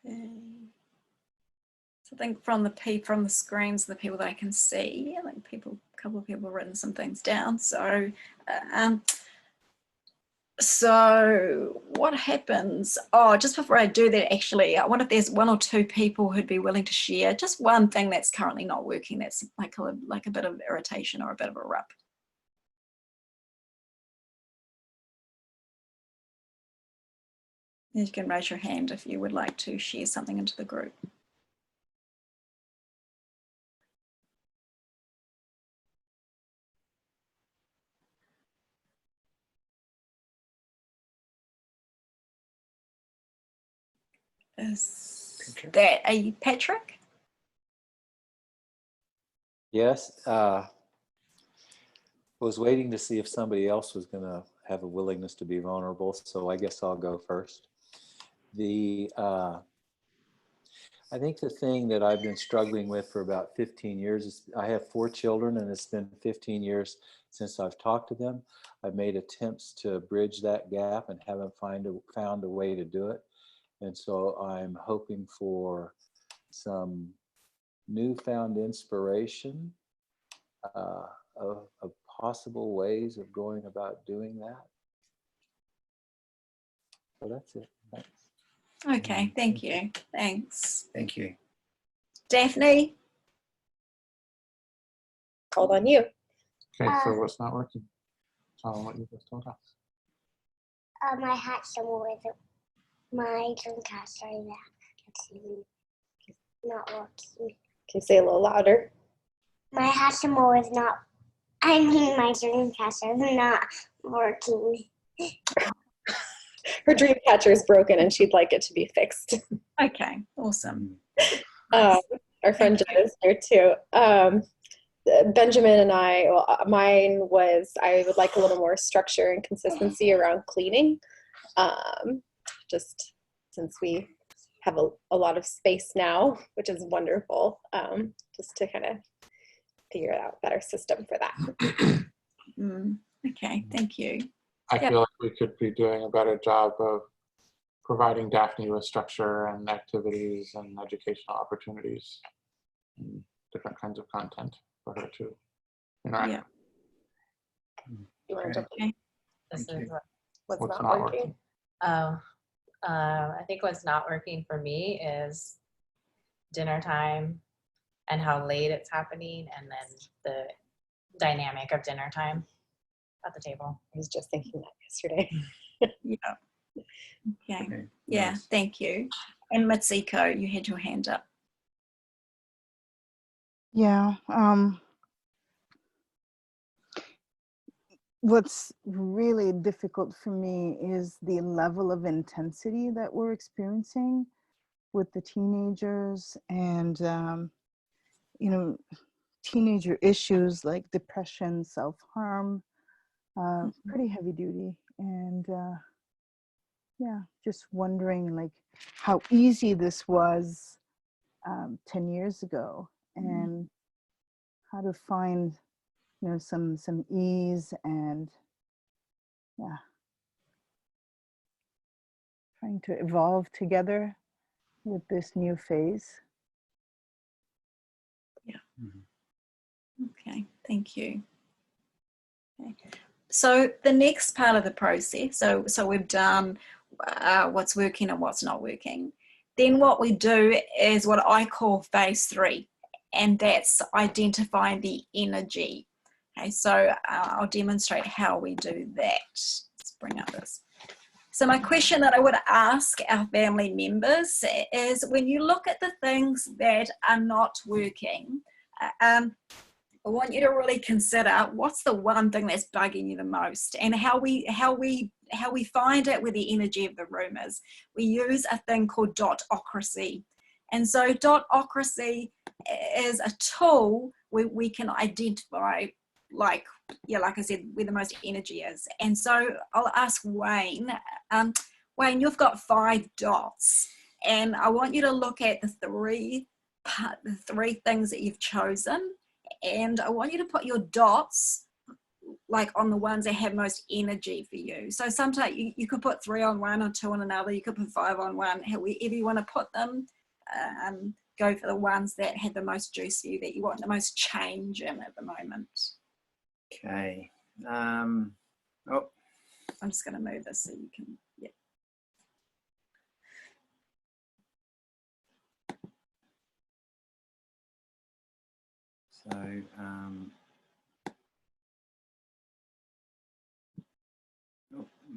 Okay. So I think from the screens, the people that I can see, I think a couple of people have written some things down. So, so what happens? Oh, just before I do that, actually, I wonder if there's one or two people who'd be willing to share just one thing that's currently not working. That's like a bit of irritation or a bit of a rub. You can raise your hand if you would like to share something into the group. Is that Patrick? Yes. I was waiting to see if somebody else was going to have a willingness to be vulnerable, so I guess I'll go first. I think the thing that I've been struggling with for about 15 years is I have 4 children, and it's been 15 years since I've talked to them. I've made attempts to bridge that gap and haven't found a way to do it. And so I'm hoping for some newfound inspiration of possible ways of going about doing that. So that's it. Thanks. Okay, thank you. Thanks. Thank you. Daphne? Called on you. Okay, so what's not working? Tell them what you just told us. I had some with my Dreamcast right now. It's not working. Can you say a little louder? My Hatchimo is not, I mean my Dreamcast is not working. Her dream catcher is broken and she'd like it to be fixed. Okay, awesome. Our friend Jen is here too. Benjamin and I, well, mine was, I would like a little more structure and consistency around cleaning. Just since we have a lot of space now, which is wonderful, just to kind of figure out a better system for that. Okay, thank you. I feel like we could be doing a better job of providing Daphne with structure and activities and educational opportunities and different kinds of content for her to interact. Yeah. You want to jump in? This is what's not working. I think what's not working for me is dinner time and how late it's happening, and then the dynamic of dinner time at the table. I was just thinking that yesterday. Yeah. Okay. Yeah, nice. Thank you. And Mitsuko, you had your hand up. Yeah. What's really difficult for me is the level of intensity that we're experiencing with the teenagers, and you know, teenager issues like depression, self-harm, pretty heavy duty. And yeah, just wondering like how easy this was 10 years ago, and how to find, you know, some ease, and yeah, trying to evolve together with this new phase. Yeah. Okay, thank you. Okay. So the next part of the process, so we've done what's working and what's not working. Then what we do is what I call phase 3, and that's identifying the energy. Okay, so I'll demonstrate how we do that. Let's bring up this. So my question that I would ask our family members is, when you look at the things that are not working, I want you to really consider what's the one thing that's bugging you the most, and how we find it where the energy of the room is. We use a thing called Sociocracy. And so Sociocracy is a tool where we can identify, like I said, where the most energy is. And so I'll ask Wayne. Wayne, you've got 5 dots, and I want you to look at the three things that you've chosen, and I want you to put your dots like on the ones that have most energy for you. So sometimes you could put 3 on one or 2 on another. You could put 5 on one, however you want to put them. Go for the ones that have the most juice for you, that you want the most change in at the moment. Okay. Oh. I'm just going to move this so you can, yeah. So,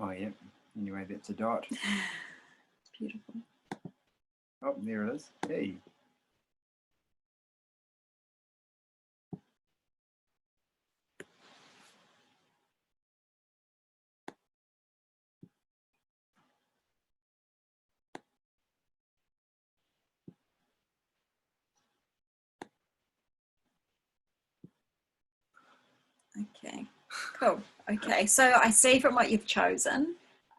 oh yeah, anyway, that's a dot. It's beautiful. Oh, there it is. Hey. Okay, cool. Okay, so I see from what you've chosen,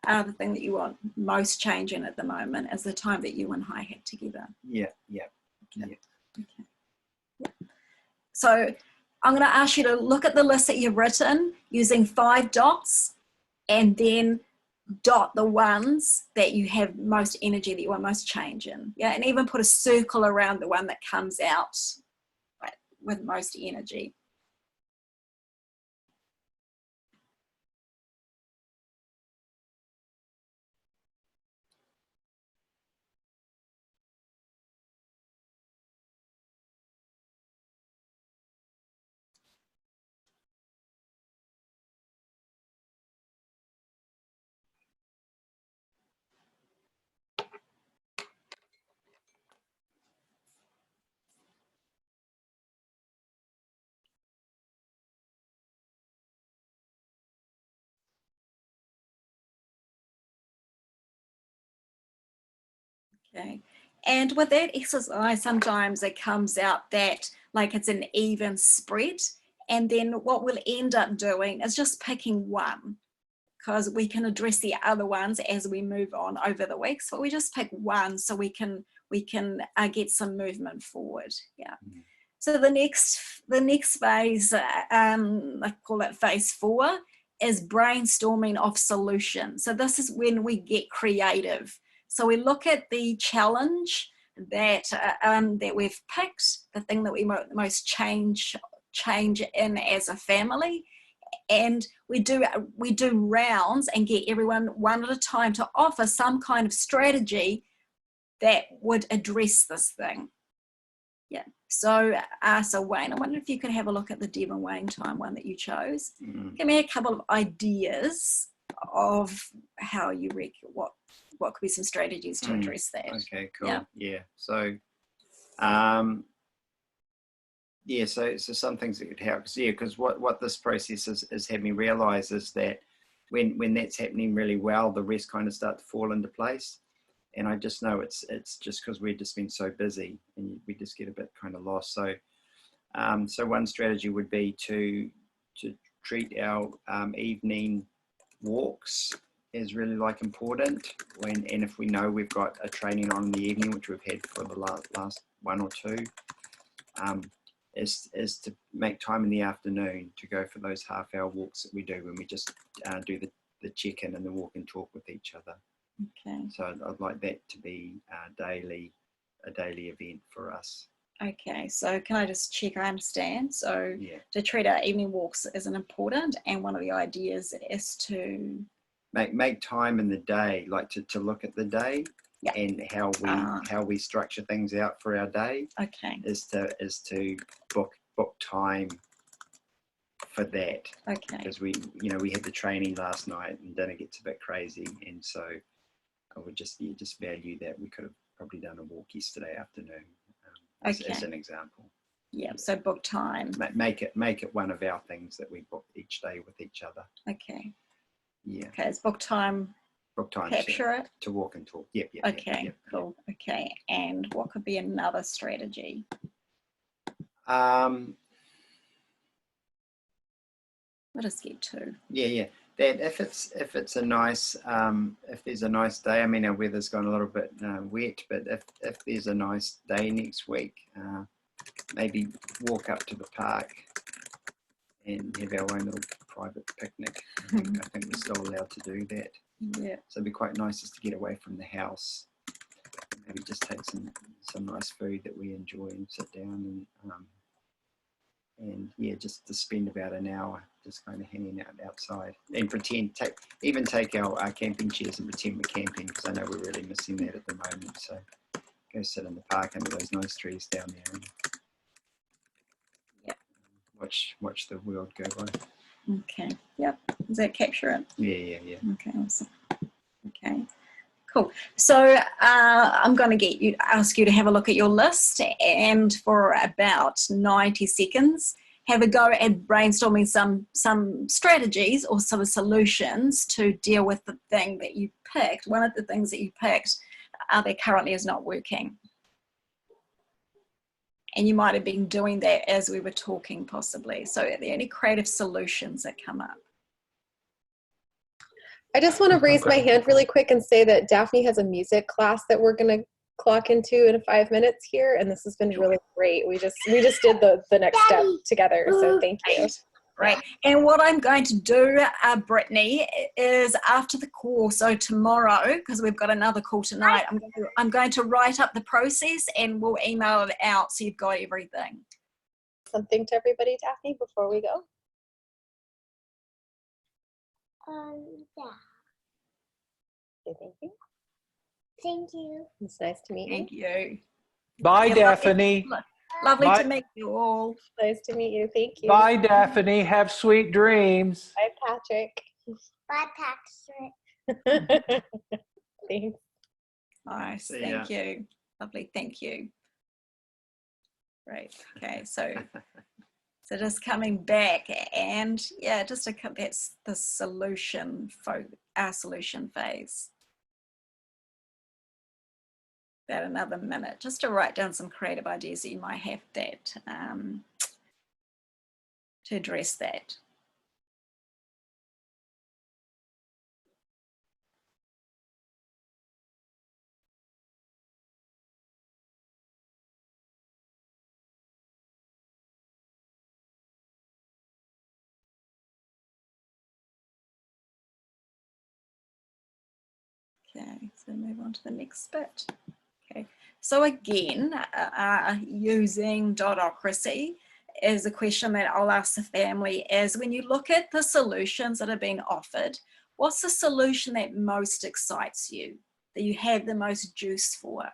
the thing that you want most change in at the moment is the time that you and I had together. Yeah, yeah. Okay. Yeah. Okay. Yeah. So I'm going to ask you to look at the list that you've written using 5 dots, and then dot the ones that you have most energy, that you want most change in. Yeah, and even put a circle around the one that comes out, right, with most energy. Okay, and with that exercise, sometimes it comes out that like it's an even spread, and then what we'll end up doing is just picking one, because we can address the other ones as we move on over the weeks, but we just pick one so we can get some movement forward. Yeah. So the next phase, I call it phase 4, is brainstorming of solutions. So this is when we get creative. So we look at the challenge that we've picked, the thing that we most change in as a family, and we do rounds and get everyone one at a time to offer some kind of strategy that would address this thing. Yeah. So, so Wayne, I wonder if you could have a look at the Deb and Wayne time one that you chose. Give me a couple of ideas of how you what could be some strategies to address that. Okay, cool. Yeah. Yeah. So, yeah. So some things that could help. Yeah, because what this process is had me realise is that when that's happening really well, the rest kind of start to fall into place. And I just know it's just because we've just been so busy and we just get a bit kind of lost. So, so one strategy would be to treat our evening walks as really like important. And if we know we've got a training on in the evening, which we've had for the last one or two, is to make time in the afternoon to go for those half-hour walks that we do when we just do the check-in and the walk and talk with each other. Okay. So I'd like that to be a daily event for us. Okay, so can I just check I understand? So Yeah. to treat our evening walks as an important, and one of the ideas is to make time in the day, like to look at the day, yeah, and how we structure things out for our day. Okay. Is to book time for that. Okay. Because we had the training last night and dinner gets a bit crazy, and so I would just value that. We could have probably done a walk yesterday afternoon, as an example. Yeah. So book time. Make it one of our things that we book each day with each other. Okay. Yeah. Okay. It's book time. Book time. Capture it. To walk and talk. Yep. Okay. Yep. Cool. Okay. And what could be another strategy? Let us get to. Yeah. That if it's a nice if there's a nice day. I mean, our weather's gone a little bit wet, but if there's a nice day next week, maybe walk up to the park and have our own little private picnic. I think we're still allowed to do that. Yeah. So it'd be quite nice just to get away from the house. Maybe just take some nice food that we enjoy and sit down and yeah, just to spend about an hour just kind of hanging out outside and take our camping chairs and pretend we're camping, because I know we're really missing that at the moment. So go sit in the park under those nice trees down there and watch the world go by. Okay. Yep. Does that capture it? Yeah. Okay. Awesome. Okay. Cool. So I'm going to ask you to have a look at your list, and for about 90 seconds, have a go at brainstorming some strategies or some solutions to deal with the thing that you picked. One of the things that you picked that currently is not working. And you might have been doing that as we were talking, possibly. So are there any creative solutions that come up? I just want to raise my hand really quick and say that Daphne has a music class that we're going to clock into in 5 minutes here, and this has been really great. We just did the next step together, so thank you. Right. And what I'm going to do, Brittany, is after the call, so tomorrow, because we've got another call tonight, I'm going to write up the process and we'll email it out so you've got everything. Something to everybody, Daphne, before we go? Yeah. Say thank you. Thank you. It's nice to meet you. Thank you. Bye, Yeah, Daphne. Lovely Bye. to meet you all. Nice to meet you. Thank you. Bye, Daphne. Have sweet dreams. Bye, Patrick. Bye, Patrick. Thanks. Nice. See Thank ya. you. Lovely. Thank you. Great. Okay. So just coming back, and yeah, that's the solution, our solution phase. About another minute, just to write down some creative ideas that you might have that to address that. Okay, so move on to the next bit. Okay, so again, using Sociocracy is a question that I'll ask the family is, when you look at the solutions that are being offered, what's the solution that most excites you, that you have the most juice for?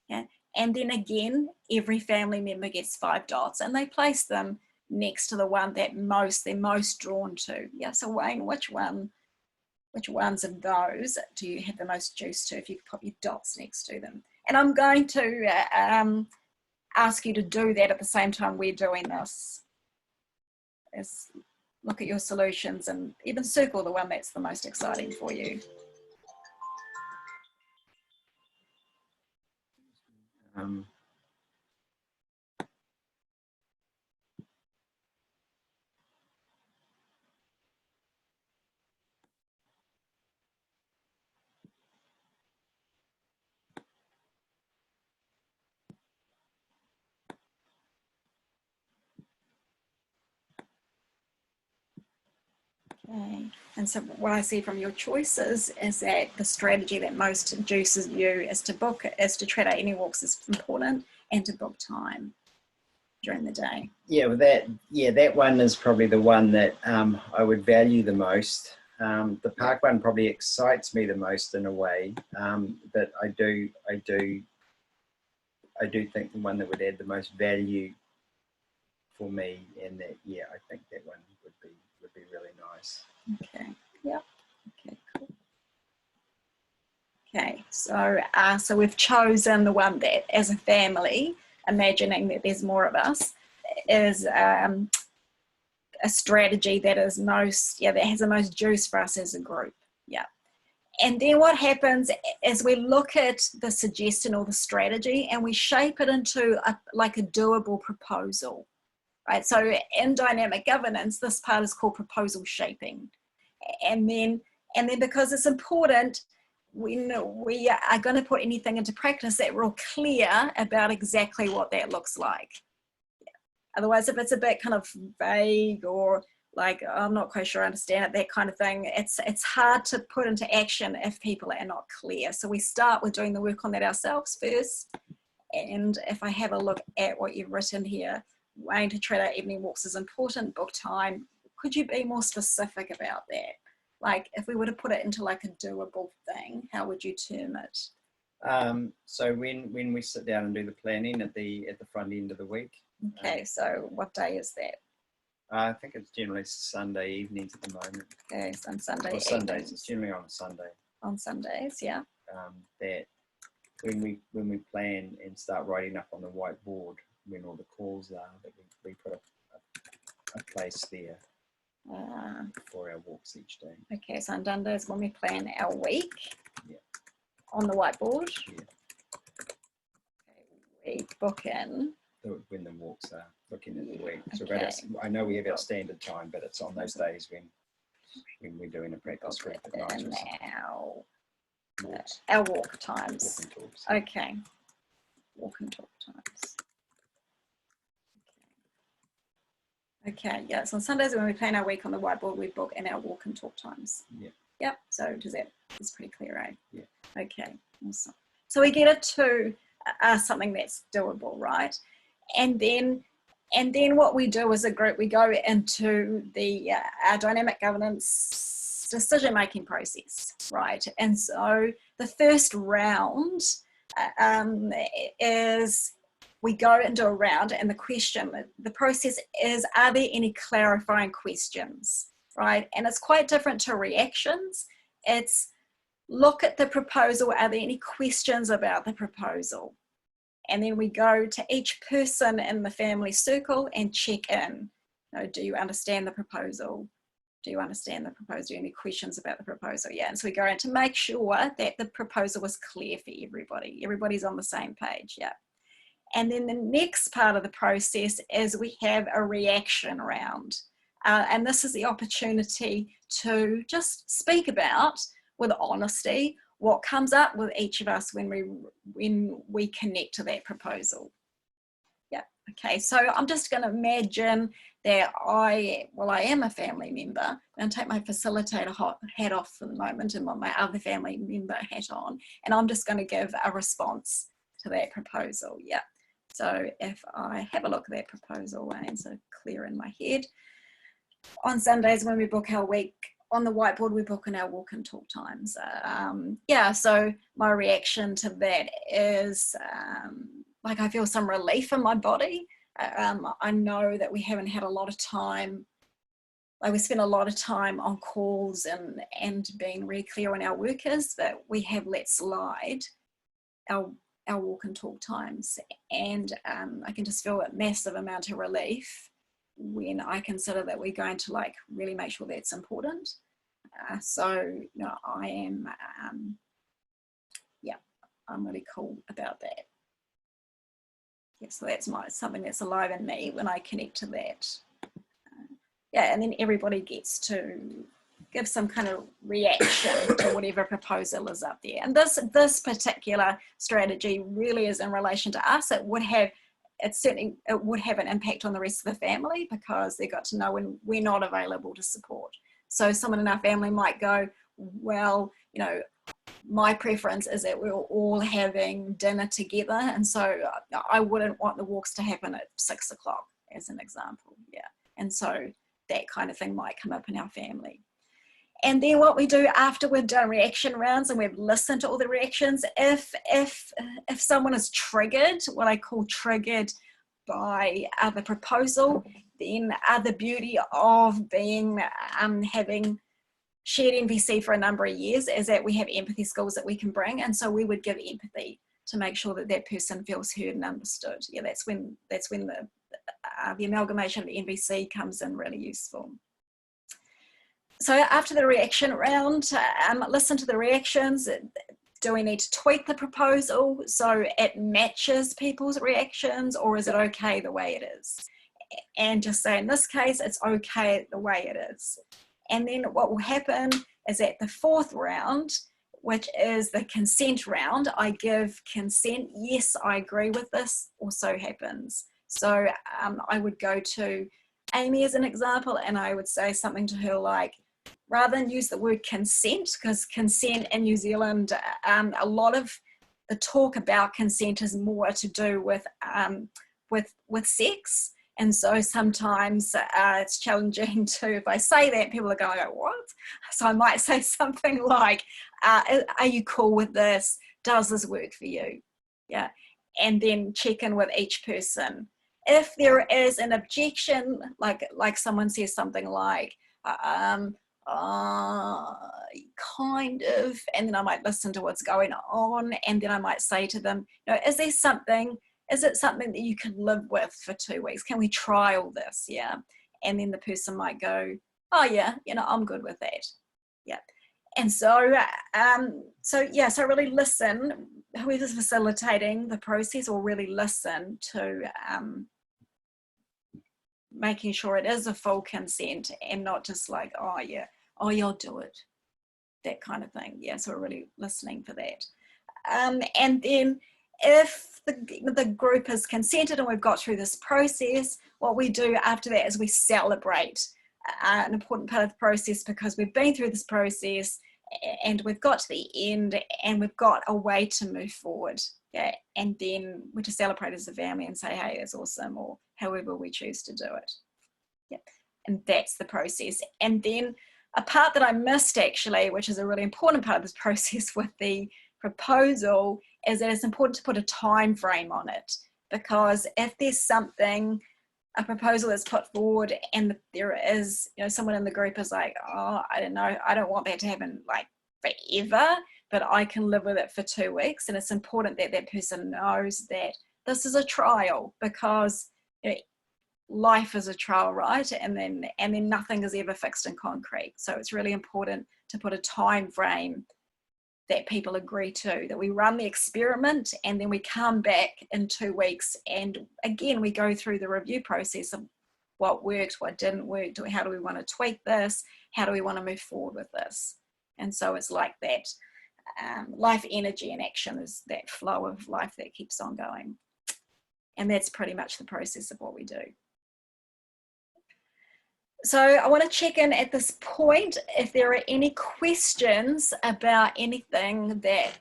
Yeah? And then again, every family member gets 5 dots, and they place them next to the one that they're most drawn to. Yeah, so Wayne, which ones of those do you have the most juice to if you put your dots next to them? And I'm going to ask you to do that at the same time we're doing this. Is look at your solutions and even circle the one that's the most exciting for you. Okay, and so what I see from your choices is that the strategy that most juices you is to treat out any walks as important and to book time during the day. Yeah, well that one is probably the one that I would value the most. The park one probably excites me the most in a way, but I do think the one that would add the most value for me, and that I think that one would be really nice. Okay. Yeah. Okay. Cool. Okay. So so we've chosen the one that, as a family, imagining that there's more of us, is a strategy that is that has the most juice for us as a group. Yeah. And then what happens is we look at the suggestion or the strategy and we shape it into like a doable proposal. Right, so in dynamic governance, this part is called proposal shaping, and then because it's important, when we are going to put anything into practice, that we're all clear about exactly what that looks like. Otherwise, if it's a bit kind of vague or like I'm not quite sure I understand it, that kind of thing, it's hard to put into action if people are not clear. So we start with doing the work on that ourselves first. And if I have a look at what you've written here, Wayne, to treat out evening walks is important, book time. Could you be more specific about that? Like if we were to put it into like a doable thing, how would you term it? So when we sit down and do the planning at the front end of the week. Okay, so what day is that? I think it's generally Sunday evenings at the moment. Okay, so on Sunday Sundays. evenings. It's generally on a Sunday. On Sundays, yeah. That when we plan and start writing up on the whiteboard when all the calls are, that we put a place there for our walks each day. Okay, so on Sundays when we plan our week on the whiteboard, okay, we book in when the walks are, looking at the week. So I know we have our standard time, but it's on those days when we're doing a practice group at night. And our walk times. Walk and talks. Okay, walk and talk times. Okay, yeah, so on Sundays when we plan our week on the whiteboard, we book in our walk and talk times. Yeah. Yep, so it's pretty clear, eh? Yeah. Okay, awesome. So we get it to something that's doable, right? And then what we do as a group, we go into our dynamic governance decision-making process, right? And so the first round is we go into a round, and the process is, are there any clarifying questions, right? And it's quite different to reactions. It's look at the proposal, are there any questions about the proposal? And then we go to each person in the family circle and check in. Do you understand the proposal? Do you understand the proposal? Do you have any questions about the proposal? Yeah, and so we go in to make sure that the proposal was clear for everybody. Everybody's on the same page, yeah. And then the next part of the process is we have a reaction round. And this is the opportunity to just speak about, with honesty, what comes up with each of us when we connect to that proposal. Yeah, okay, so I'm just going to imagine that I am a family member, and take my facilitator hat off for the moment and my other family member hat on, and I'm just going to give a response to that proposal. Yeah. So if I have a look at that proposal, Wayne, so clear in my head. On Sundays when we book our week on the whiteboard we book in our walk and talk times. Yeah, so my reaction to that is like I feel some relief in my body. I know that we haven't had a lot of time, like we spend a lot of time on calls and being really clear on our workers that we have let slide our walk and talk times. And I can just feel a massive amount of relief when I consider that we're going to like really make sure that's important. So, you know, I am, yeah, I'm really cool about that. Yeah, so that's something that's alive in me when I connect to that. Yeah, and then everybody gets to give some kind of reaction to whatever proposal is up there. And this particular strategy really is in relation to us. It would have an impact on the rest of the family because they got to know when we're not available to support. So someone in our family might go, well, you know, my preference is that we're all having dinner together, and so I wouldn't want the walks to happen at 6 o'clock, as an example. Yeah, and so that kind of thing might come up in our family. And then what we do after we've done reaction rounds and we've listened to all the reactions, if someone is triggered, what I call triggered by the proposal, then the beauty of being having shared NVC for a number of years is that we have empathy skills that we can bring, and so we would give empathy to make sure that that person feels heard and understood. Yeah, that's when the amalgamation of the NVC comes in really useful. So after the reaction round, listen to the reactions. Do we need to tweak the proposal so it matches people's reactions, or is it okay the way it is? And just say, in this case, it's okay the way it is. And then what will happen is at the fourth round, which is the consent round, I give consent. Yes, I agree with this, also happens. So I would go to Amy as an example, and I would say something to her like, rather than use the word consent, because consent in New Zealand, a lot of the talk about consent is more to do with sex. And so sometimes it's challenging to, if I say that, people are going, what? So I might say something like, are you cool with this? Does this work for you? Yeah. And then check in with each person. If there is an objection, like someone says something like, kind of, and then I might listen to what's going on, and then I might say to them, you know, is it something that you can live with for 2 weeks? Can we trial this? Yeah. And then the person might go, oh yeah, you know, I'm good with that. Yeah. And so, so really listen, whoever's facilitating the process, or really listen to making sure it is a full consent and not just like, oh yeah, oh you'll do it, that kind of thing. Yeah, so we're really listening for that. And then if the group has consented and we've got through this process, what we do after that is we celebrate an important part of the process, because we've been through this process and we've got to the end and we've got a way to move forward. Yeah, and then we just celebrate as a family and say, hey, that's awesome, or however we choose to do it. Yeah, and that's the process. And then a part that I missed actually, which is a really important part of this process with the proposal, is that it's important to put a time frame on it, because if there's something, a proposal that's put forward and there is, you know, someone in the group is like, oh, I don't know, I don't want that to happen like forever, but I can live with it for 2 weeks. And it's important that that person knows that this is a trial, because you know, life is a trial, right? And then nothing is ever fixed in concrete. So it's really important to put a time frame that people agree to, that we run the experiment and then we come back in 2 weeks, and again we go through the review process of what worked, what didn't work, how do we want to tweak this, how do we want to move forward with this. And so it's like that life energy and action is that flow of life that keeps on going, and that's pretty much the process of what we do. So I want to check in at this point if there are any questions about anything that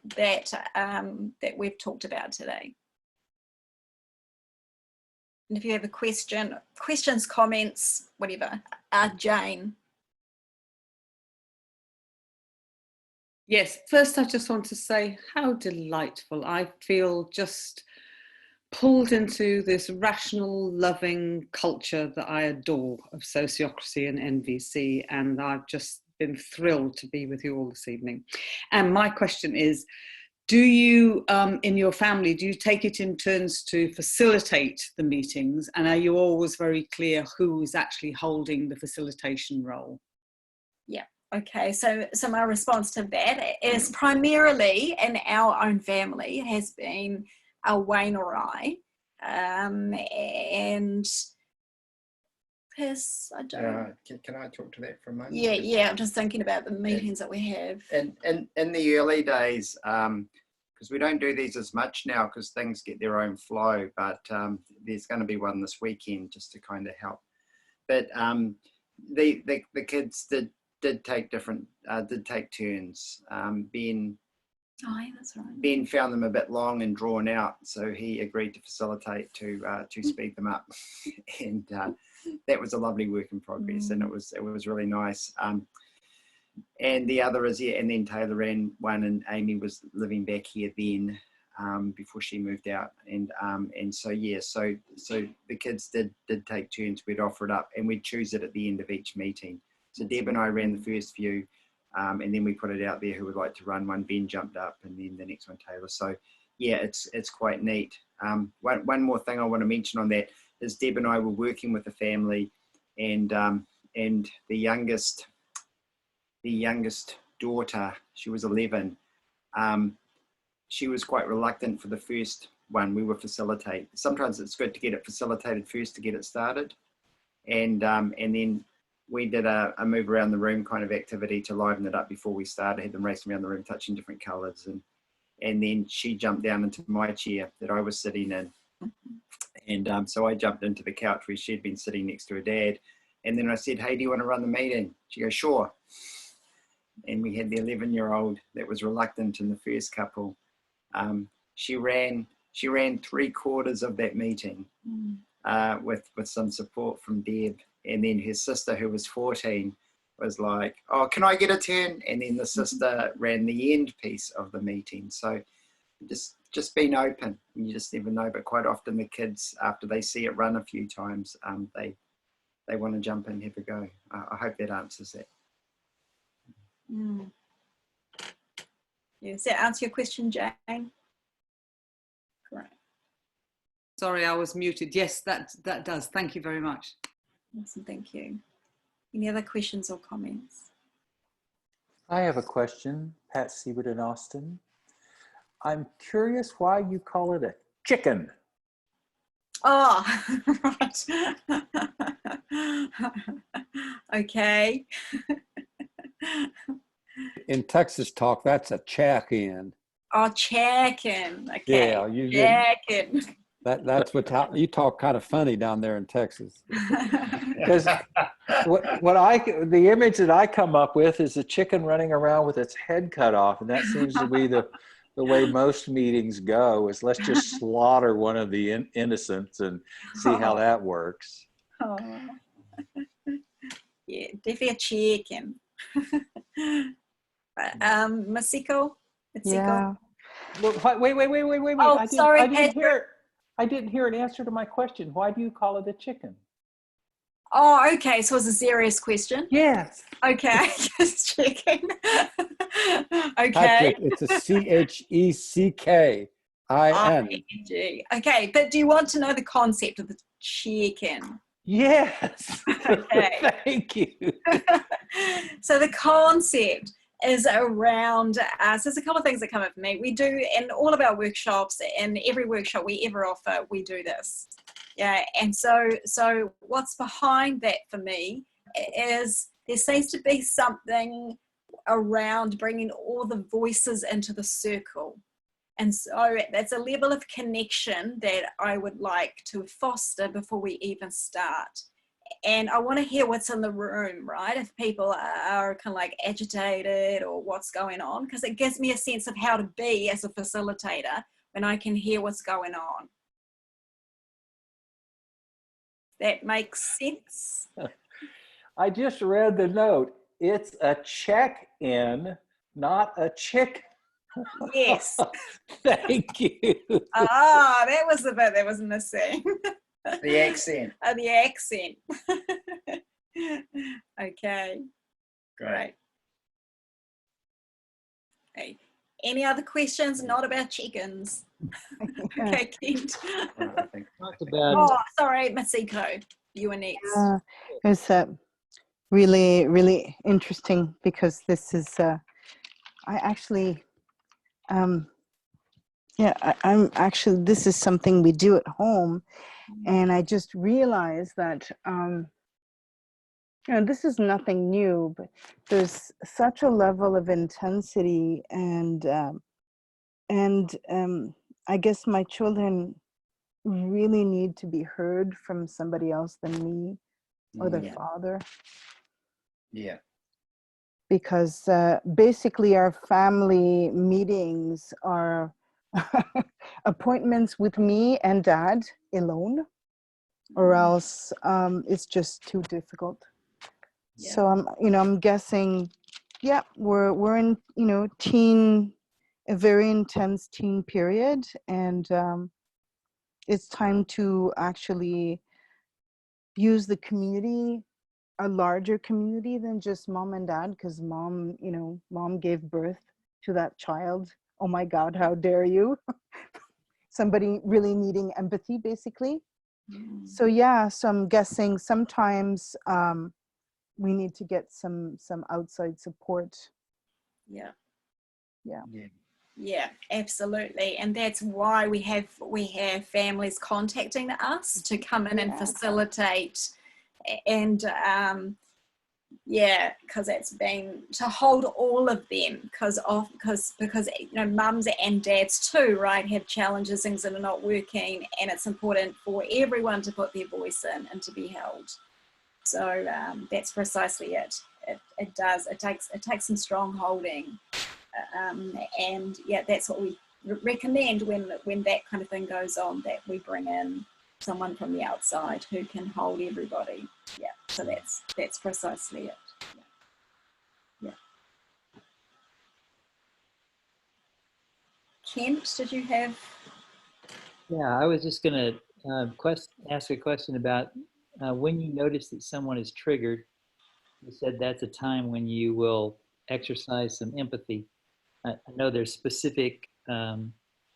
we've talked about today. And if you have a question, questions, comments, whatever. Jane. Yes, first I just want to say how delightful. I feel just pulled into this rational, loving culture that I adore of sociocracy and NVC, and I've just been thrilled to be with you all this evening. And my question is, do you, in your family, do you take it in turns to facilitate the meetings, and are you always very clear who is actually holding the facilitation role? Yeah. Okay, so my response to that is primarily in our own family has been Wayne or I, and Piss, I don't. Can I talk to that for a moment? Yeah. I'm just thinking about the meetings that we have. And in the early days, because we don't do these as much now because things get their own flow, but there's going to be one this weekend just to kind of help. But the kids did take turns. That's right. Ben found them a bit long and drawn out, so he agreed to facilitate to speed them up, and that was a lovely work in progress, and it was really nice. And the other is and then Taylor ran one, and Amy was living back here then before she moved out, and so the kids did take turns. We'd offer it up, and we'd choose it at the end of each meeting. So Deb and I ran the first few. And then we put it out there who would like to run one. Ben jumped up, and then the next one Taylor. So yeah, it's quite neat. One more thing I want to mention on that is Deb and I were working with a family, and the youngest daughter, she was 11. She was quite reluctant for the first one we were facilitating. Sometimes it's good to get it facilitated first to get it started, and then we did a move around the room kind of activity to liven it up before we started. Had them racing around the room, touching different colours, and then she jumped down into my chair that I was sitting in, and so I jumped into the couch where she'd been sitting next to her dad, and then I said, "Hey, do you want to run the meeting?" She goes, "Sure." And we had the 11-year-old that was reluctant in the first couple. She ran 3/4 of that meeting with some support from Deb. And then his sister, who was 14, was like, "Oh, can I get a turn?" And then the sister ran the end piece of the meeting. So just being open. You just never know. But quite often the kids, after they see it run a few times, they want to jump in and have a go. I hope that answers that. Yeah, does that answer your question, Jane? Great. Sorry, I was muted. Yes, that does. Thank you very much. Awesome, thank you. Any other questions or comments? I have a question, Pat Siebert in Austin. I'm curious why you call it a chicken. Oh, right. Okay. In Texas talk, that's a check-in. Oh, check-in. Okay. Yeah, check-in. That's what you talk kind of funny down there in Texas. Because the image that I come up with is a chicken running around with its head cut off, and that seems to be the way most meetings go. Is let's just slaughter one of the innocents and see how that works. Oh. Yeah, definitely a chicken. Masiko? Yeah. Well, wait. Oh, sorry, I didn't hear an answer to my question. Why do you call it a chicken? Oh, okay. So it's a serious question. Yes. Okay, just checking. Okay. Patrick, it's a CHECKIN. Okay, but do you want to know the concept of the chicken? Yes. Okay. Thank you. So the concept is around, so there's a couple of things that come up for me. We do in all of our workshops, and every workshop we ever offer, we do this. Yeah, and so what's behind that for me is there seems to be something around bringing all the voices into the circle. And so that's a level of connection that I would like to foster before we even start. And I want to hear what's in the room, right? If people are kind of like agitated or what's going on, because it gives me a sense of how to be as a facilitator when I can hear what's going on. That makes sense? I just read the note. It's a check-in not a chick. Yes. Thank you. Ah, that was the bit that was missing. The accent. Oh, the accent. Okay, great. Okay. Any other questions? Not about chickens. Okay, Kent. Oh, sorry, Masiko, you were next. It's really, really interesting because this is, I actually, I'm actually, this is something we do at home. And I just realized that, this is nothing new, but there's such a level of intensity and I guess my children really need to be heard from somebody else than me or their father. Yeah. Because basically our family meetings are appointments with me and dad alone, or else it's just too difficult. So I'm guessing, we're in, a very intense teen period, and it's time to actually use the community, a larger community than just mom and dad, because mom gave birth to that child. Oh my God, how dare you? Somebody really needing empathy, basically. So so I'm guessing sometimes we need to get some outside support. Yeah, absolutely. And that's why we have families contacting us to come in and facilitate, and because it's been to hold all of them, because mums and dads too, right, have challenges, things that are not working, and it's important for everyone to put their voice in and to be held. So that's precisely it. It takes some strong holding, and that's what we recommend when that kind of thing goes on, that we bring in someone from the outside who can hold everybody. So that's precisely it. Kent, did you have? Yeah, I was just going to ask a question about when you notice that someone is triggered. You said that's a time when you will exercise some empathy. I know there's specific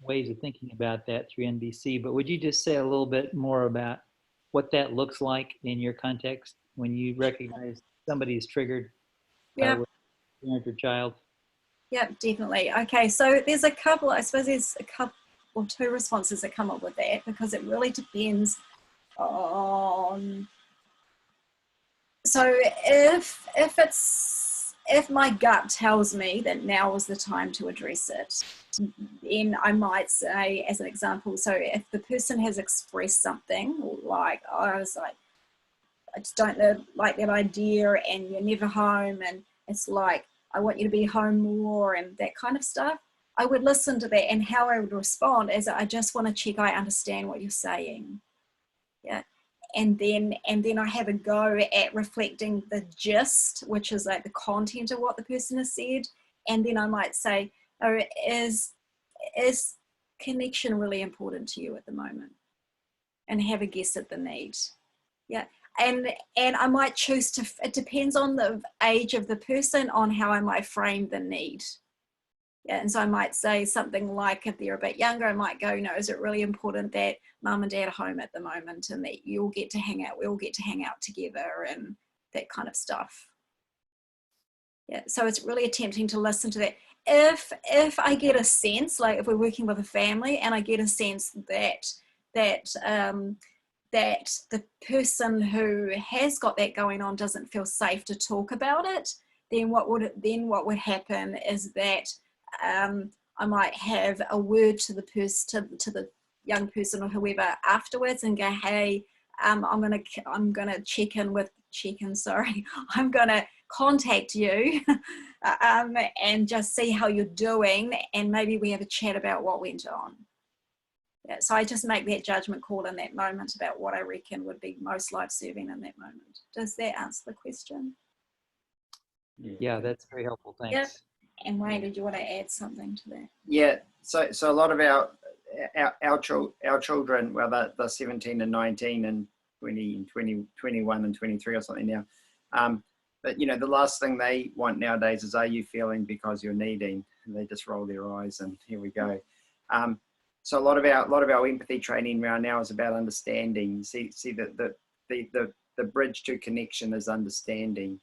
ways of thinking about that through NVC, but would you just say a little bit more about what that looks like in your context when you recognize somebody is triggered with your child? Yeah, definitely. Okay, so there's a couple, I suppose there's a couple or two responses that come up with that, because it really depends on, so if my gut tells me that now is the time to address it, then I might say, as an example, so if the person has expressed something like, I just don't like that idea, and you're never home, and it's like, I want you to be home more, and that kind of stuff, I would listen to that, and how I would respond is, I just want to check I understand what you're saying. And then I have a go at reflecting the gist, which is like the content of what the person has said. And then I might say, oh, is connection really important to you at the moment? And have a guess at the need. And I might choose to, it depends on the age of the person, on how I might frame the need. And so I might say something like, if they're a bit younger, I might go, is it really important that mum and dad are home at the moment, and that you'll get to hang out, we all get to hang out together, and that kind of stuff. So it's really attempting to listen to that. If I get a sense, like if we're working with a family and I get a sense that the person who has got that going on doesn't feel safe to talk about it, then what would happen is that I might have a word to the the young person or whoever afterwards, and go, hey, I'm gonna contact you and just see how you're doing, and maybe we have a chat about what went on. So I just make that judgment call in that moment about what I reckon would be most life-serving in that moment. Does that answer the question? Yeah, that's very helpful. Thanks. And Wayne, did you want to add something to that? Yeah, so a lot of our children, well, they're 17 and 19 and 20 and 21 and 23 or something now. But you know, the last thing they want nowadays is, "Are you feeling?" because you're needing, and they just roll their eyes and here we go. So a lot of our empathy training around now is about understanding. See the bridge to connection is understanding.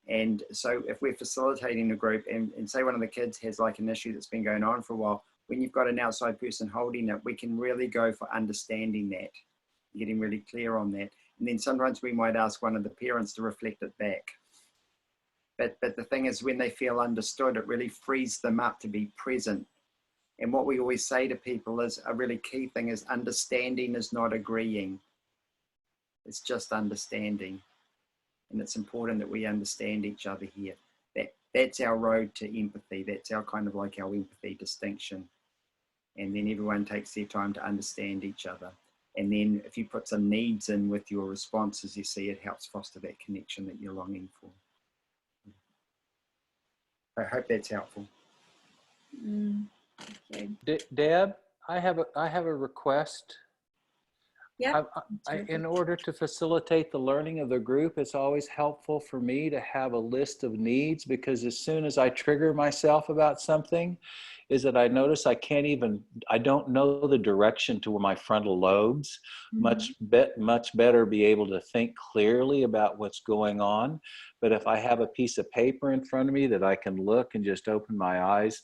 And so if we're facilitating a group and say one of the kids has like an issue that's been going on for a while, when you've got an outside person holding it, we can really go for understanding that, getting really clear on that. And then sometimes we might ask one of the parents to reflect it back. But the thing is, when they feel understood, it really frees them up to be present. And what we always say to people is a really key thing is understanding is not agreeing. It's just understanding. And it's important that we understand each other here. That's our road to empathy. That's our kind of like our empathy distinction. And then everyone takes their time to understand each other. And then if you put some needs in with your responses, you see it helps foster that connection that you're longing for. I hope that's helpful. Okay. Deb, I have a request. Yeah. In order to facilitate the learning of the group, it's always helpful for me to have a list of needs, because as soon as I trigger myself about something, is that I notice I don't know the direction to my frontal lobes. Much better be able to think clearly about what's going on. But if I have a piece of paper in front of me that I can look and just open my eyes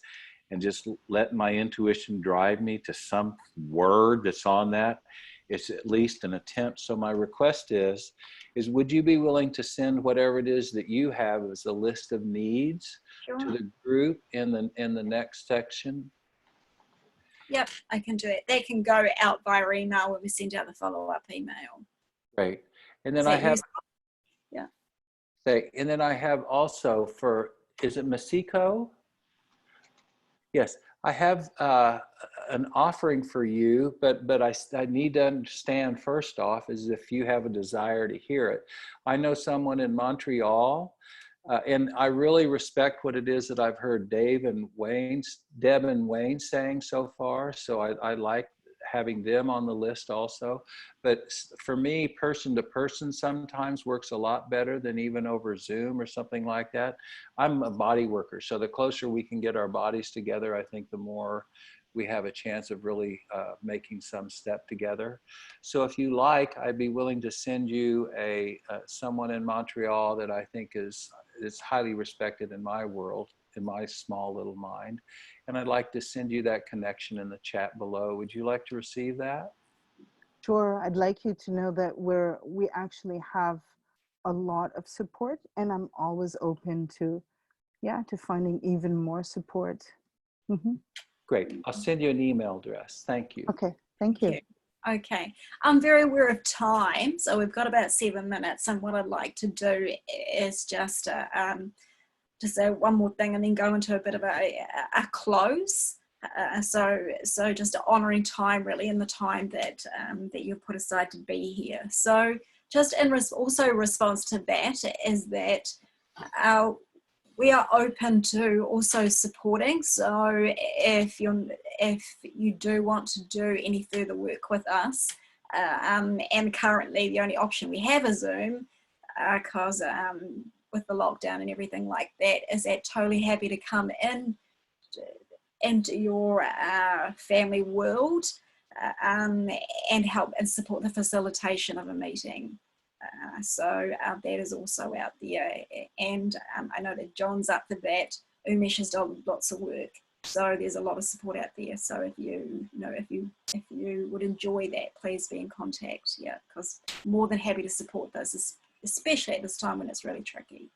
and just let my intuition drive me to some word that's on that, it's at least an attempt. So my request is would you be willing to send whatever it is that you have as a list of needs to the group in the next section? Yep, I can do it. They can go out via email when we send out the follow-up email. Great. And then I have, and then I have also for, is it Masiko? Yes, I have an offering for you, but I need to understand first off is if you have a desire to hear it. I know someone in Montreal, and I really respect what it is that I've heard Deb and Wayne saying so far. So I like having them on the list also. But for me, person to person sometimes works a lot better than even over Zoom or something like that. I'm a body worker, so the closer we can get our bodies together, I think the more we have a chance of really making some step together. So if you like, I'd be willing to send you someone in Montreal that I think is highly respected in my world, in my small little mind. And I'd like to send you that connection in the chat below. Would you like to receive that? Sure. I'd like you to know that we actually have a lot of support, and I'm always open to finding even more support. Great. I'll send you an email address. Thank you. Okay. Thank you. Okay, I'm very aware of time, so we've got about 7 minutes, and what I'd like to do is just say one more thing and then go into a bit of a close. So just honouring time really, and the time that that you've put aside to be here. So just in also response to that is that we are open to also supporting. So if you do want to do any further work with us, and currently the only option we have is Zoom, because with the lockdown and everything like that, is that totally happy to come into your family world and help and support the facilitation of a meeting. So that is also out there, and I know that John's up for that. Umesh has done lots of work, so there's a lot of support out there. So if you would enjoy that, please be in contact. Yeah, because more than happy to support this, especially at this time when it's really tricky.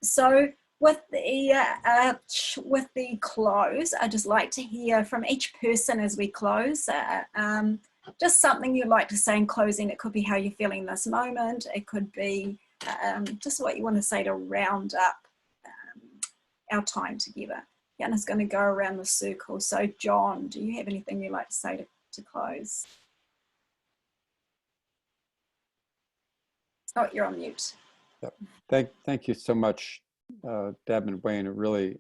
So with the close, I'd just like to hear from each person as we close. Just something you'd like to say in closing. It could be how you're feeling this moment. It could be just what you want to say to round up our time together. Jana's going to go around the circle. So John, do you have anything you'd like to say to close? Oh, you're on mute. Yep. Thank you so much, Deb and Wayne. It really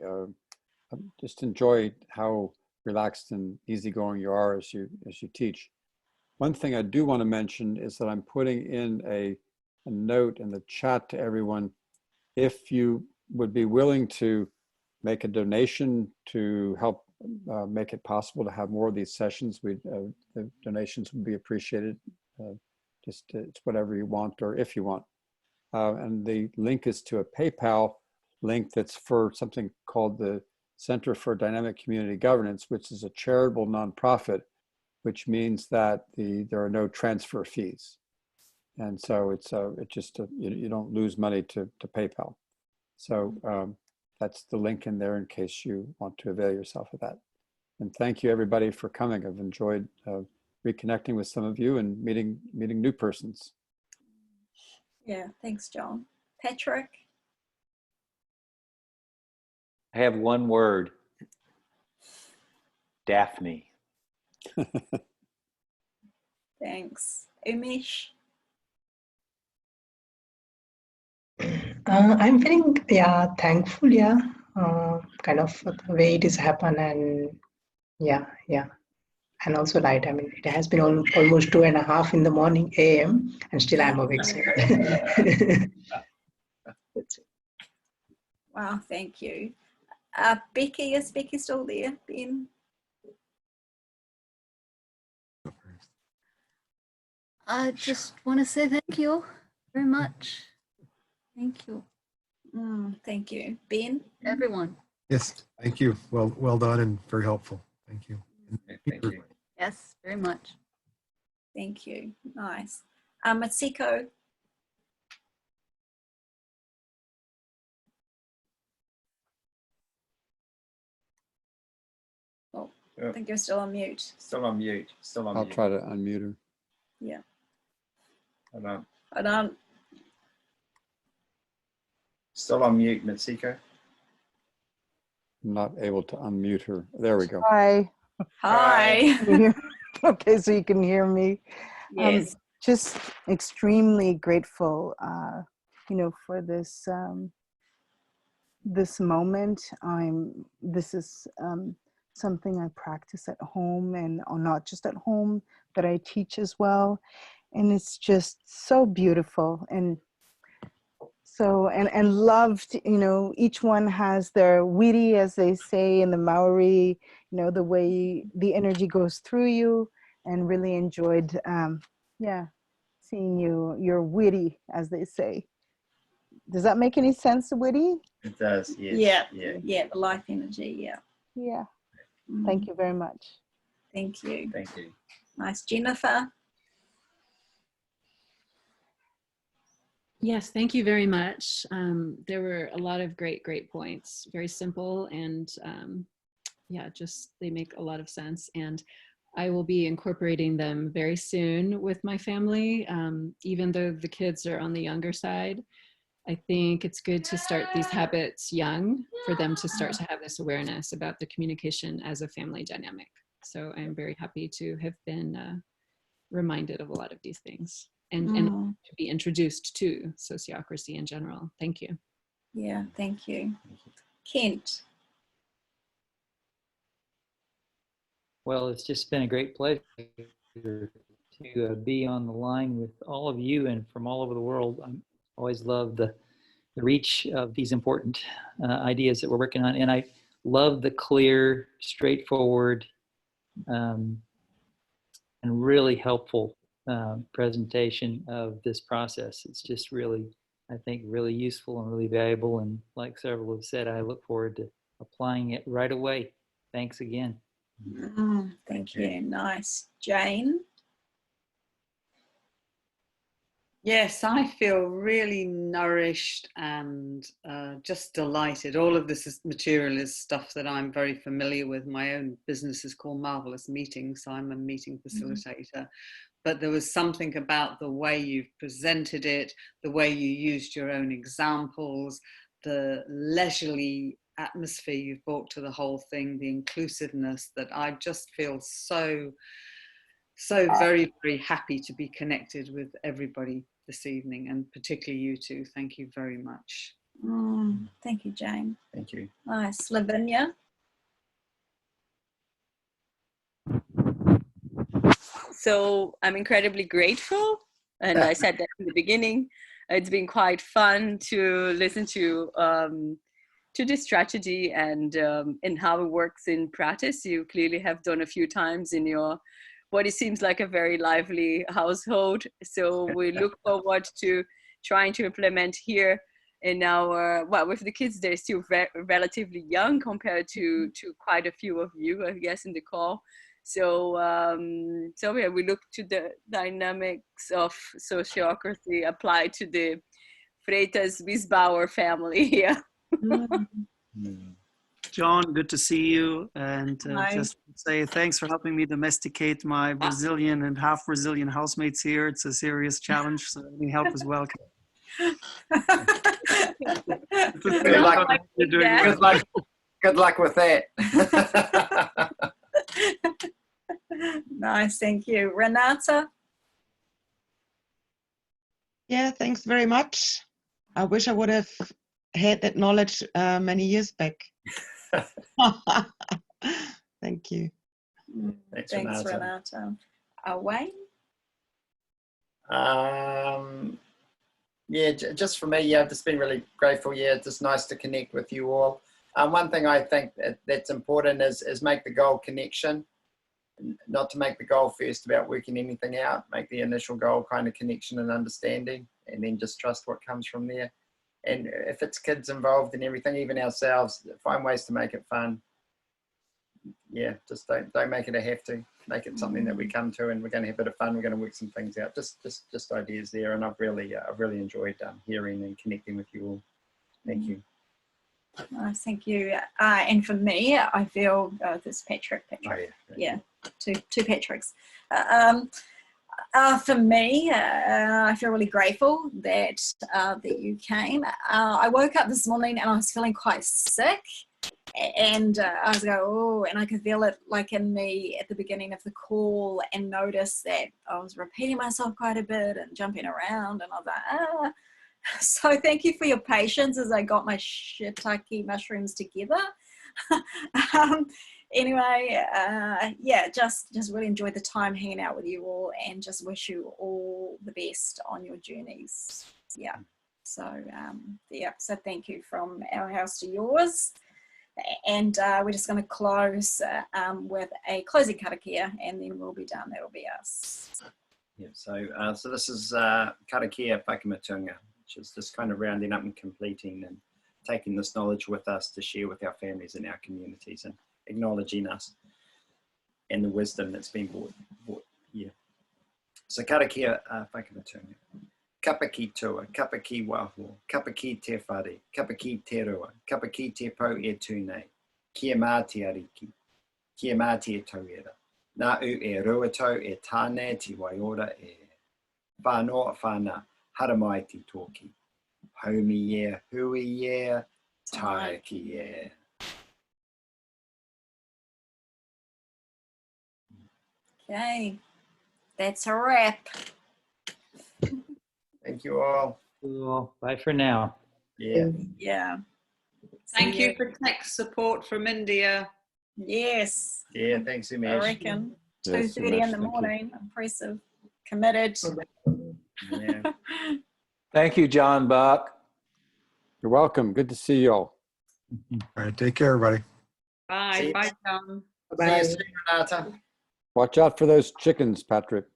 just enjoy how relaxed and easygoing you are as you teach. One thing I do want to mention is that I'm putting in a note in the chat to everyone. If you would be willing to make a donation to help make it possible to have more of these sessions, the donations would be appreciated. Just it's whatever you want, or if you want. And the link is to a PayPal link that's for something called the Center for Dynamic Community Governance, which is a charitable nonprofit, which means that there are no transfer fees. And so it's just you don't lose money to PayPal. So that's the link in there in case you want to avail yourself of that. And thank you everybody for coming. I've enjoyed reconnecting with some of you and meeting new persons. Yeah, thanks, John. Patrick? I have one word. Daphne. Thanks. Umesh? I'm feeling, thankful, kind of the way it has happened, and yeah. And also light. I mean, it has been almost 2:30 in the morning AM, and still I'm awake. So. Wow, thank you. Becky, is Becky still there? Ben? I just want to say thank you very much. Thank you. Thank you. Ben? Everyone. Yes, thank you. Well done and very helpful. Thank you. Thank you. Yes, very much. Thank you. Nice. Matsuko? Oh, I think you're still on mute. Still on mute. Still on I'll mute. try to unmute her. Yeah. Hold on. Hold on. Still on mute, Mitsuko. I'm not able to unmute her. There we go. Hi. Hi. Okay, so you can hear me. Yes. Just extremely grateful, for this this moment. This is something I practice at home, and not just at home, but I teach as well, and it's just so beautiful and so and loved. Each one has their witty, as they say in the Maori. The way the energy goes through you, and really enjoyed, seeing you're witty, as they say. Does that make any sense, witty? It does, yes. Yeah, the life energy, yeah. Yeah. Thank you very much. Thank you. Thank you. Nice. Jennifer? Yes, thank you very much. There were a lot of great points. Very simple, and just they make a lot of sense. And I will be incorporating them very soon with my family, even though the kids are on the younger side. I think it's good to start these habits young for them to start to have this awareness about the communication as a family dynamic. So I'm very happy to have been reminded of a lot of these things and to be introduced to sociocracy in general. Thank you. Yeah, thank you. Kent? Well, it's just been a great pleasure to be on the line with all of you and from all over the world. I always love the reach of these important ideas that we're working on. And I love the clear, straightforward, and really helpful presentation of this process. It's just really, I think, really useful and really valuable. And like several have said, I look forward to applying it right away. Thanks again. Thank you. Nice. Jane? Yes, I feel really nourished and just delighted. All of this material is stuff that I'm very familiar with. My own business is called Marvelous Meetings, so I'm a meeting facilitator. But there was something about the way you've presented it, the way you used your own examples, the leisurely atmosphere you've brought to the whole thing, the inclusiveness, that I just feel so very, very happy to be connected with everybody this evening, and particularly you two. Thank you very much. Thank you, Jane. Thank you. Nice. Lavinia? So I'm incredibly grateful. And I said that in the beginning. It's been quite fun to listen to this strategy and how it works in practice. You clearly have done a few times in your what it seems like a very lively household. So we look forward to trying to implement here in our, well, with the kids, they're still relatively young compared to quite a few of you, I guess, in the call. So, so yeah, we look to the dynamics of sociocracy applied to the Freitas-Wiesbauer family here. John, good to see you. And Hi. just say thanks for helping me domesticate my Brazilian and half Brazilian housemates here. It's a serious challenge, so any help is welcome. Good luck. Good luck with that. Nice, thank you. Renata? Yeah, thanks very much. I wish I would have had that knowledge many years back. Thank you. Thanks, Renata. Wayne? Yeah, just for me, yeah, I've just been really grateful. Yeah, it's just nice to connect with you all. One thing I think that's important is make the goal connection, not to make the goal first about working anything out. Make the initial goal kind of connection and understanding, and then just trust what comes from there. And if it's kids involved and everything, even ourselves, find ways to make it fun. Yeah, just don't make it a have to. Make it something that we come to, and we're going to have a bit of fun. We're going to work some things out. Just ideas there, and I've really enjoyed hearing and connecting with you all. Thank you. Nice, thank you. And for me, I feel this Patrick. Oh, yeah, two Patricks. For me, I feel really grateful that that you came. I woke up this morning and I was feeling quite sick, and I was going, oh, and I could feel it like in me at the beginning of the call, and notice that I was repeating myself quite a bit and jumping around, and I was like, ah. So thank you for your patience as I got my shiitake mushrooms together. Anyway, yeah, just really enjoyed the time hanging out with you all, and just wish you all the best on your journeys. Yeah. So yeah. So thank you from our house to yours, and we're just going to close with a closing karakia, and then we'll be done. That'll be us. Yeah. So this is karakia whakamatunga, which is just kind of rounding up and completing and taking this knowledge with us to share with our families and our communities, and acknowledging us and the wisdom that's been brought here. So karakia whakamatunga. Kapa ki tua, kapa ki waho, kapa ki te whare, kapa ki te rua, kapa ki te pau e tūnei, kia mā te ariki, kia mā te tauera. Nā u e ruatau e tāne te waiora e whānoa whāna, haramai te tōki. Haumi e, hui e, taiki e. Okay, that's a wrap. Thank you all. Cool. Bye for now. Yeah. Yeah. Thank you for tech support from India. Yes. Yeah, thanks, Umesh. I reckon. Yes, 2:30 in Umesh, the thank you. morning. Impressive. Committed. Yeah. Thank you, John Buck. You're welcome. Good to see you all. All right, take care, everybody. Bye. Bye, John. See you soon, Renata. Watch out for those chickens, Patrick.